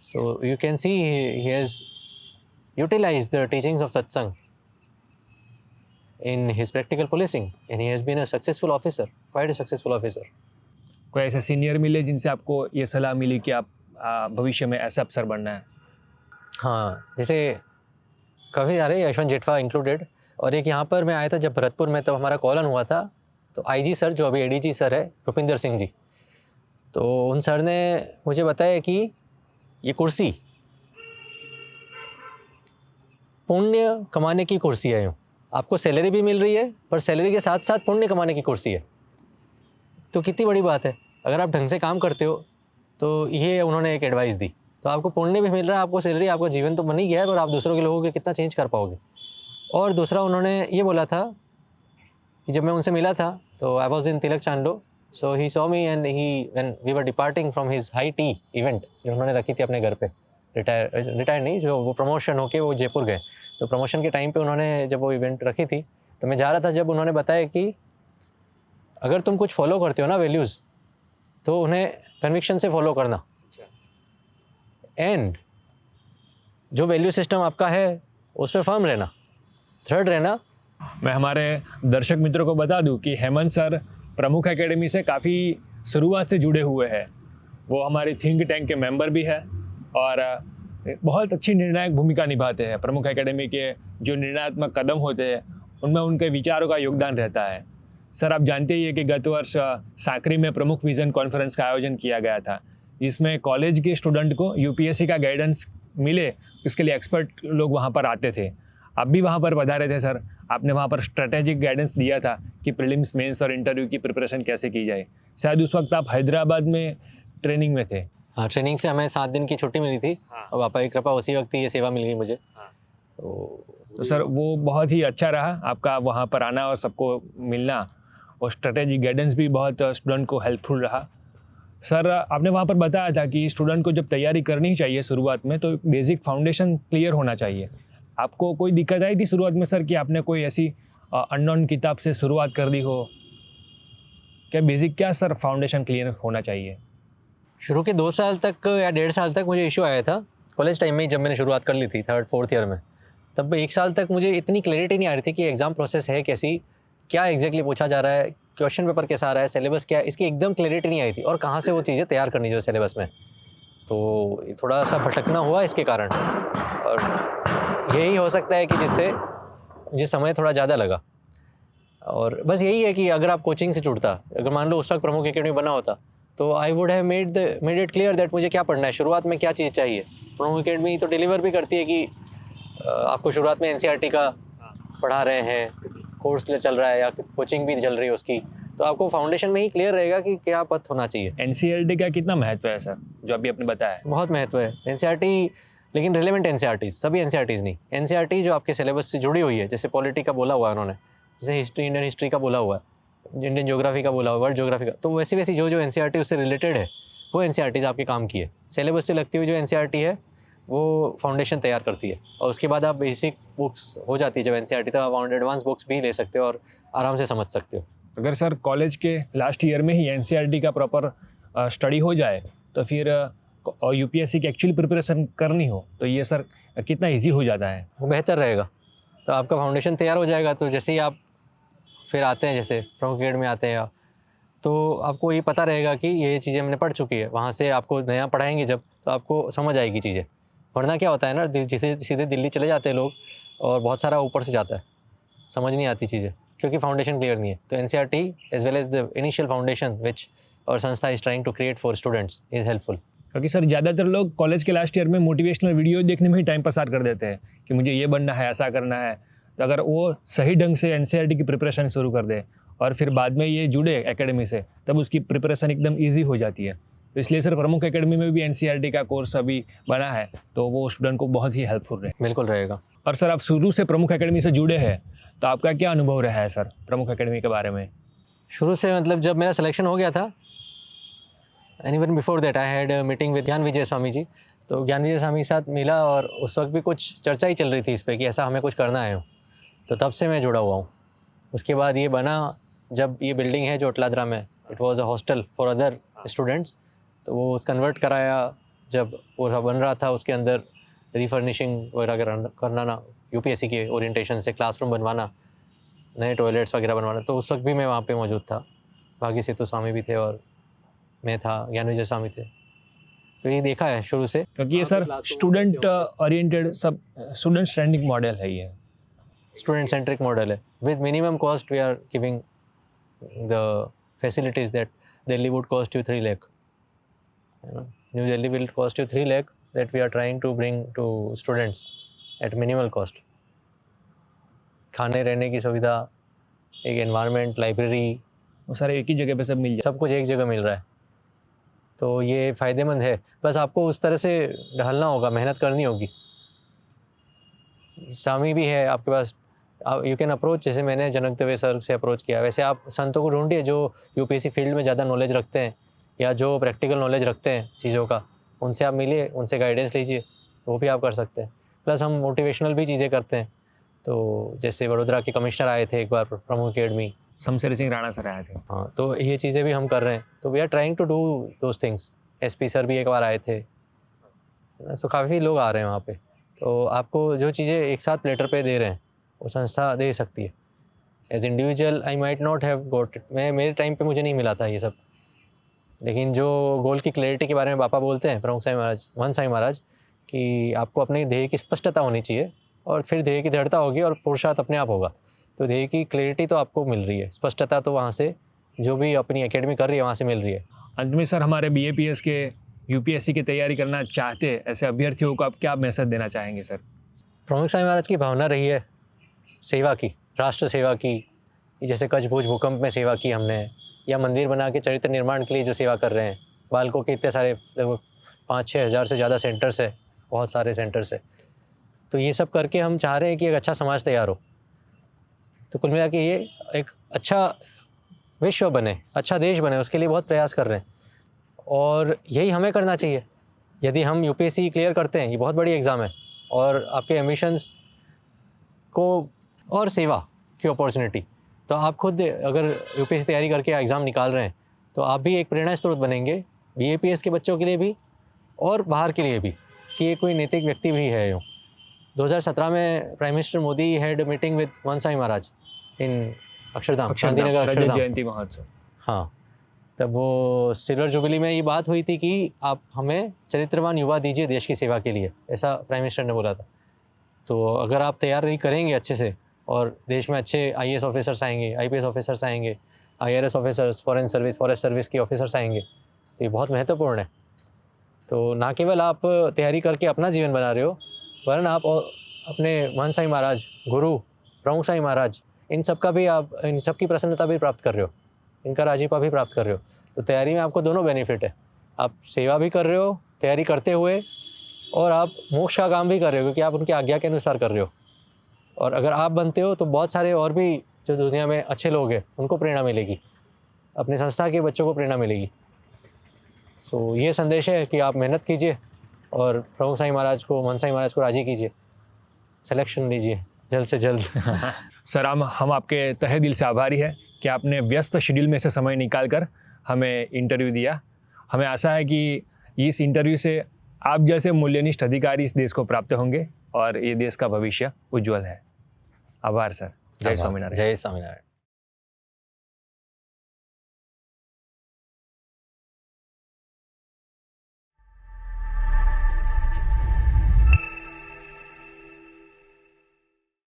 Speaker 2: So you can see he has utilised the teachings of Satsang in his practical policing, and he has been a successful officer, quite a successful officer.
Speaker 1: कोई ऐसे सीनियर मिले जिनसे आपको ये सलाह मिली कि आप भविष्य में ऐसा अफसर बनना है?
Speaker 2: हाँ, जैसे काफ़ी सारे, यशवंत जेठवा इंक्लूडेड। और एक यहाँ पर मैं आया था जब भरतपुर में, तब हमारा कॉलन हुआ था, तो आईजी सर जो अभी एडीजी सर है, रुपिंदर सिंह जी, तो उन सर ने मुझे बताया कि ये कुर्सी पुण्य कमाने की कुर्सी है। यूँ आपको सैलरी भी मिल रही है, पर सैलरी के साथ साथ पुण्य कमाने की कुर्सी है। तो कितनी बड़ी बात है, अगर आप ढंग से काम करते हो तो ये उन्होंने एक एडवाइस दी। तो आपको पुण्य भी मिल रहा है, आपको सैलरी, आपका जीवन तो बन ही गया है, और आप दूसरों के लोगों के कितना चेंज कर पाओगे। और दूसरा उन्होंने ये बोला था कि जब मैं उनसे मिला था तो आई वॉज इन तिलक चांडो, so he saw me and he when we were departing from his high tea event जो उन्होंने रखी थी अपने घर पे, रिटायर नहीं, जो वो प्रमोशन होके वो जयपुर गए, तो प्रमोशन के टाइम पे उन्होंने जब वो इवेंट रखी थी, तो मैं जा रहा था, जब उन्होंने बताया कि अगर तुम कुछ फॉलो करते हो ना वैल्यूज़, तो उन्हें कन्विक्शन से फॉलो करना, एंड जो वैल्यू सिस्टम आपका है उस पर फर्म रहना, थर्ड रहना।
Speaker 1: मैं हमारे दर्शक मित्रों को बता दूं कि हेमंत सर प्रमुख एकेडमी से काफ़ी शुरुआत से जुड़े हुए हैं। वो हमारी थिंक टैंक के मेंबर भी है और बहुत अच्छी निर्णायक भूमिका निभाते हैं। प्रमुख एकेडमी के जो निर्णयात्मक कदम होते हैं उनमें उनके विचारों का योगदान रहता है। सर, आप जानते ही है कि गत वर्ष साकरी में प्रमुख विज़न कॉन्फ्रेंस का आयोजन किया गया था, जिसमें कॉलेज के स्टूडेंट को यूपीएससी का गाइडेंस मिले, उसके लिए एक्सपर्ट लोग वहाँ पर आते थे। आप भी वहाँ पर पधारे थे सर, आपने वहाँ पर स्ट्रेटेजिक गाइडेंस दिया था कि प्रीलिम्स, मेंस और इंटरव्यू की प्रिपरेशन कैसे की जाए। शायद उस वक्त आप हैदराबाद में ट्रेनिंग में थे।
Speaker 2: हाँ, ट्रेनिंग से हमें 7 दिन की छुट्टी मिली थी।
Speaker 1: हाँ।
Speaker 2: और पापा की कृपा, उसी वक्त ही ये सेवा मिल गई मुझे।
Speaker 1: हाँ।
Speaker 2: तो
Speaker 1: सर वो बहुत ही अच्छा रहा आपका वहाँ पर आना और सबको मिलना, और स्ट्रेटेजिक गाइडेंस भी बहुत स्टूडेंट को हेल्पफुल रहा। सर, आपने वहाँ पर बताया था कि स्टूडेंट को जब तैयारी करनी चाहिए शुरुआत में तो बेसिक फाउंडेशन क्लियर होना चाहिए। आपको कोई दिक्कत आई थी शुरुआत में सर कि आपने कोई ऐसी अननोन किताब से शुरुआत कर दी हो? क्या बेसिक, क्या सर फाउंडेशन क्लियर होना चाहिए?
Speaker 2: शुरू के 2 साल तक या 1.5 साल तक मुझे इशू आया था कॉलेज टाइम में ही, जब मैंने शुरुआत कर ली थी 3rd 4th ईयर में। तब 1 साल तक मुझे इतनी क्लैरिटी नहीं आ रही थी कि एग्ज़ाम प्रोसेस है कैसी, क्या एग्जैक्टली पूछा जा रहा है, क्वेश्चन पेपर कैसा आ रहा है, सिलेबस क्या है, इसकी एकदम क्लैरिटी नहीं आई थी, और कहाँ से वो चीज़ें तैयार करनी जो सिलेबस में। तो थोड़ा सा भटकना हुआ इसके कारण, और यही हो सकता है कि जिससे मुझे समय थोड़ा ज़्यादा लगा। और बस यही है कि अगर आप कोचिंग से जुड़ता, अगर मान लो उस वक्त प्रमुख एकेडमी बना होता, तो I would have made it clear that मुझे क्या पढ़ना है, शुरुआत में क्या चीज़ चाहिए। प्रमुख एकेडमी तो डिलीवर भी करती है कि आपको शुरुआत में एनसीईआरटी का पढ़ा रहे हैं, कोर्स चल रहा है या कोचिंग भी चल रही है उसकी, तो आपको फाउंडेशन में ही क्लियर रहेगा कि क्या पथ होना चाहिए।
Speaker 1: एनसीईआरटी का कितना महत्व है सर, जो अभी आपने बताया?
Speaker 2: बहुत महत्व है एनसीईआरटी, लेकिन रिलेवेंट एनसीईआरटी, सभी एनसीईआरटीज़ नहीं। एनसीईआरटी जो आपके सिलेबस से जुड़ी हुई है, जैसे पॉलिटी का बोला हुआ है उन्होंने, जैसे हिस्ट्री, इंडियन हिस्ट्री का बोला हुआ है, इंडियन ज्योग्राफी का बोला हुआ, वर्ल्ड ज्योग्राफी का, तो वैसी वैसी जो एनसीईआरटी उससे रिलेटेड है, वो एनसीईआरटीज़ आपके काम की है। सिलेबस से लगती हुई जो एनसीईआरटी है वो फाउंडेशन तैयार करती है, और उसके बाद आप बेसिक बुक्स हो जाती है जब एनसीईआरटी, तब आप एडवांस बुक्स भी ले सकते हो और आराम से समझ सकते हो।
Speaker 1: अगर सर कॉलेज के लास्ट ईयर में ही एनसीईआरटी का प्रॉपर स्टडी हो जाए तो फिर यूपीएससी की एक्चुअली प्रिपरेशन करनी हो तो ये सर कितना इजी हो जाता है?
Speaker 2: वो बेहतर रहेगा। तो आपका फाउंडेशन तैयार हो जाएगा, तो जैसे ही आप फिर आते हैं, जैसे प्रमुख अकेडमी आते हैं, तो आपको ये पता रहेगा कि ये चीज़ें मैंने पढ़ चुकी है। वहाँ से आपको नया पढ़ाएंगे जब, तो आपको समझ आएगी चीज़ें। वरना क्या होता है ना, जिसे सीधे दिल्ली चले जाते हैं लोग और बहुत सारा ऊपर से जाता है, समझ नहीं आती चीज़ें क्योंकि फाउंडेशन क्लियर नहीं है। तो NCERT as well as the initial foundation which our संस्था is trying to create for students is helpful.
Speaker 1: क्योंकि सर ज़्यादातर लोग कॉलेज के लास्ट ईयर में मोटिवेशनल वीडियो देखने में ही टाइम पासार कर देते हैं कि मुझे ये बनना है, ऐसा करना है। तो अगर वो सही ढंग से एनसीईआरटी की प्रिपरेशन शुरू कर दे और फिर बाद में ये जुड़े एकेडमी से, तब उसकी प्रिपरेशन एकदम ईजी हो जाती है। तो इसलिए सर प्रमुख एकेडमी में भी एनसीईआरटी का कोर्स अभी बना है, तो वो स्टूडेंट को बहुत ही हेल्पफुल रहे।
Speaker 2: बिल्कुल रहेगा।
Speaker 1: और सर आप शुरू से प्रमुख एकेडमी से जुड़े हैं, तो आपका क्या अनुभव रहा है सर प्रमुख एकेडमी के बारे में?
Speaker 2: शुरू से मतलब जब मेरा सिलेक्शन हो गया था, and even before that I had a meeting with ज्ञान विजय स्वामी जी। तो ज्ञान विजय स्वामी के साथ मिला और उस वक्त भी कुछ चर्चा ही चल रही थी इस पर कि ऐसा हमें कुछ करना है। तो तब से मैं जुड़ा हुआ हूँ। उसके बाद ये बना, जब ये बिल्डिंग है जो अटलादरा में, it was a hostel for other students, तो वो कन्वर्ट कराया। जब वो बन रहा था उसके अंदर रिफर्निशिंग वगैरह करना ना, यूपीएससी के ओरिएंटेशन से क्लासरूम बनवाना, नए टॉयलेट्स वगैरह बनवाना, तो उस वक्त भी मैं वहाँ पे मौजूद था। भाग्य सेतु स्वामी भी थे और मैं था, ज्ञान विजय स्वामी थे। तो ये देखा है शुरू से।
Speaker 1: क्योंकि ये सर स्टूडेंट ओरिएंटेड, सब स्टूडेंट स्टैंडिंग मॉडल है, ये
Speaker 2: स्टूडेंट सेंट्रिक मॉडल है। With minimum cost we are giving the facilities that Delhi would cost you 3 lakh, new Delhi will cost you 3 lakh, that we are trying to bring to students at minimal cost. खाने रहने की सुविधा, एक एनवायरनमेंट, लाइब्रेरी,
Speaker 1: वो सारे एक ही जगह पे सब मिल जाए,
Speaker 2: सब कुछ एक जगह मिल रहा है। तो ये फ़ायदेमंद है। बस आपको उस तरह से ढलना होगा, मेहनत करनी होगी। स्वामी भी है आपके पास, यू कैन अप्रोच, जैसे मैंने जनक दवे सर से अप्रोच किया, वैसे आप संतों को ढूंढिए जो यूपीएससी फील्ड में ज़्यादा नॉलेज रखते हैं या जो प्रैक्टिकल नॉलेज रखते हैं चीज़ों का, उनसे आप मिलिए, उनसे गाइडेंस लीजिए, वो भी आप कर सकते हैं। प्लस हम मोटिवेशनल भी चीज़ें करते हैं। तो जैसे वडोदरा के कमिश्नर आए थे एक बार प्रमुख अकेडमी,
Speaker 1: शमशेर सिंह राणा सर आए थे।
Speaker 2: हाँ, तो ये चीज़ें भी हम कर रहे हैं। तो we are trying to do those things. SP sir भी एक बार आए थे, सो काफ़ी लोग आ रहे हैं वहाँ पे। तो आपको जो चीज़ें एक साथ प्लेटर पे दे रहे हैं वो संस्था दे सकती है। As individual I might not have got it, मेरे टाइम पे मुझे नहीं मिला था ये सब। लेकिन जो गोल की क्लैरिटी के बारे में पापा बोलते हैं प्रमुख साईं महाराज, वन साईं महाराज, कि आपको अपने ध्येय की स्पष्टता होनी चाहिए और फिर ध्येय की दृढ़ता होगी और पुरुषार्थ अपने आप होगा। तो ध्येय की क्लैरिटी तो आपको मिल रही है, स्पष्टता तो वहाँ से जो भी अपनी एकेडमी कर रही है वहाँ से मिल रही है।
Speaker 1: अंत में सर हमारे बीएपीएस के यूपीएससी की तैयारी करना चाहते ऐसे अभ्यर्थियों को आप क्या मैसेज देना चाहेंगे सर?
Speaker 2: प्रमुख साईं महाराज की भावना रही है सेवा की, राष्ट्र सेवा की। जैसे कच्छ भुज भूकंप में सेवा की हमने, या मंदिर बना के चरित्र निर्माण के लिए जो सेवा कर रहे हैं, बालकों के इतने सारे लगभग 5-6 हज़ार से ज़्यादा सेंटर्स है, बहुत सारे सेंटर्स है। तो ये सब करके हम चाह रहे हैं कि एक अच्छा समाज तैयार हो। तो कुल मिला के ये एक अच्छा विश्व बने, अच्छा देश बने, उसके लिए बहुत प्रयास कर रहे हैं और यही हमें करना चाहिए। यदि हम यूपीएससी क्लियर करते हैं, ये बहुत बड़ी एग्ज़ाम है, और आपके एम्बिशंस को और सेवा की अपॉर्चुनिटी, तो आप खुद अगर यूपीएससी तैयारी करके एग्ज़ाम निकाल रहे हैं तो आप भी एक प्रेरणा स्रोत बनेंगे बीएपीएस के बच्चों के लिए भी और बाहर के लिए भी, कि ये कोई नैतिक व्यक्ति भी है। यूँ 2017 में prime minister Modi had meeting with one Sai Maharaj in Akshardham, Gandhinagar
Speaker 1: रजत
Speaker 2: अक्षरधाम।
Speaker 1: जयंती महोत्सव।
Speaker 2: हाँ, तब वो सिल्वर जुबली में ये बात हुई थी कि आप हमें चरित्रवान युवा दीजिए देश की सेवा के लिए, ऐसा प्राइम मिनिस्टर ने बोला था। तो अगर आप तैयारी करेंगे अच्छे से और देश में अच्छे आईएएस ऑफिसर्स आएंगे, आईपीएस ऑफिसर्स आएंगे, IRS officers, foreign service, forest service के ऑफिसर्स आएंगे, तो ये बहुत महत्वपूर्ण है। तो ना केवल आप तैयारी करके अपना जीवन बना रहे हो, वरन आप अपने वन साईं महाराज, गुरु प्रमुख साईं महाराज, इन सब का भी आप, इन सब की प्रसन्नता भी प्राप्त कर रहे हो, इनका राजीपा भी प्राप्त कर रहे हो। तो तैयारी में आपको दोनों बेनिफिट है, आप सेवा भी कर रहे हो तैयारी करते हुए, और आप मोक्ष का काम भी कर रहे हो क्योंकि आप उनकी आज्ञा के अनुसार कर रहे हो। और अगर आप बनते हो तो बहुत सारे और भी जो दुनिया में अच्छे लोग हैं उनको प्रेरणा मिलेगी, अपनी संस्था के बच्चों को प्रेरणा मिलेगी। सो ये संदेश है कि आप मेहनत कीजिए और प्रमुख साईं महाराज को, मन साईं महाराज को राजी कीजिए, सिलेक्शन लीजिए जल्द से जल्द।
Speaker 1: सर हम आपके तहे दिल से आभारी है कि आपने व्यस्त शेड्यूल में से समय निकाल कर हमें इंटरव्यू दिया। हमें आशा है कि इस इंटरव्यू से आप जैसे मूल्यनिष्ठ अधिकारी इस देश को प्राप्त होंगे और ये देश का भविष्य उज्जवल है। आभार सर। जय स्वामीनारायण।
Speaker 2: जय स्वामीनारायण।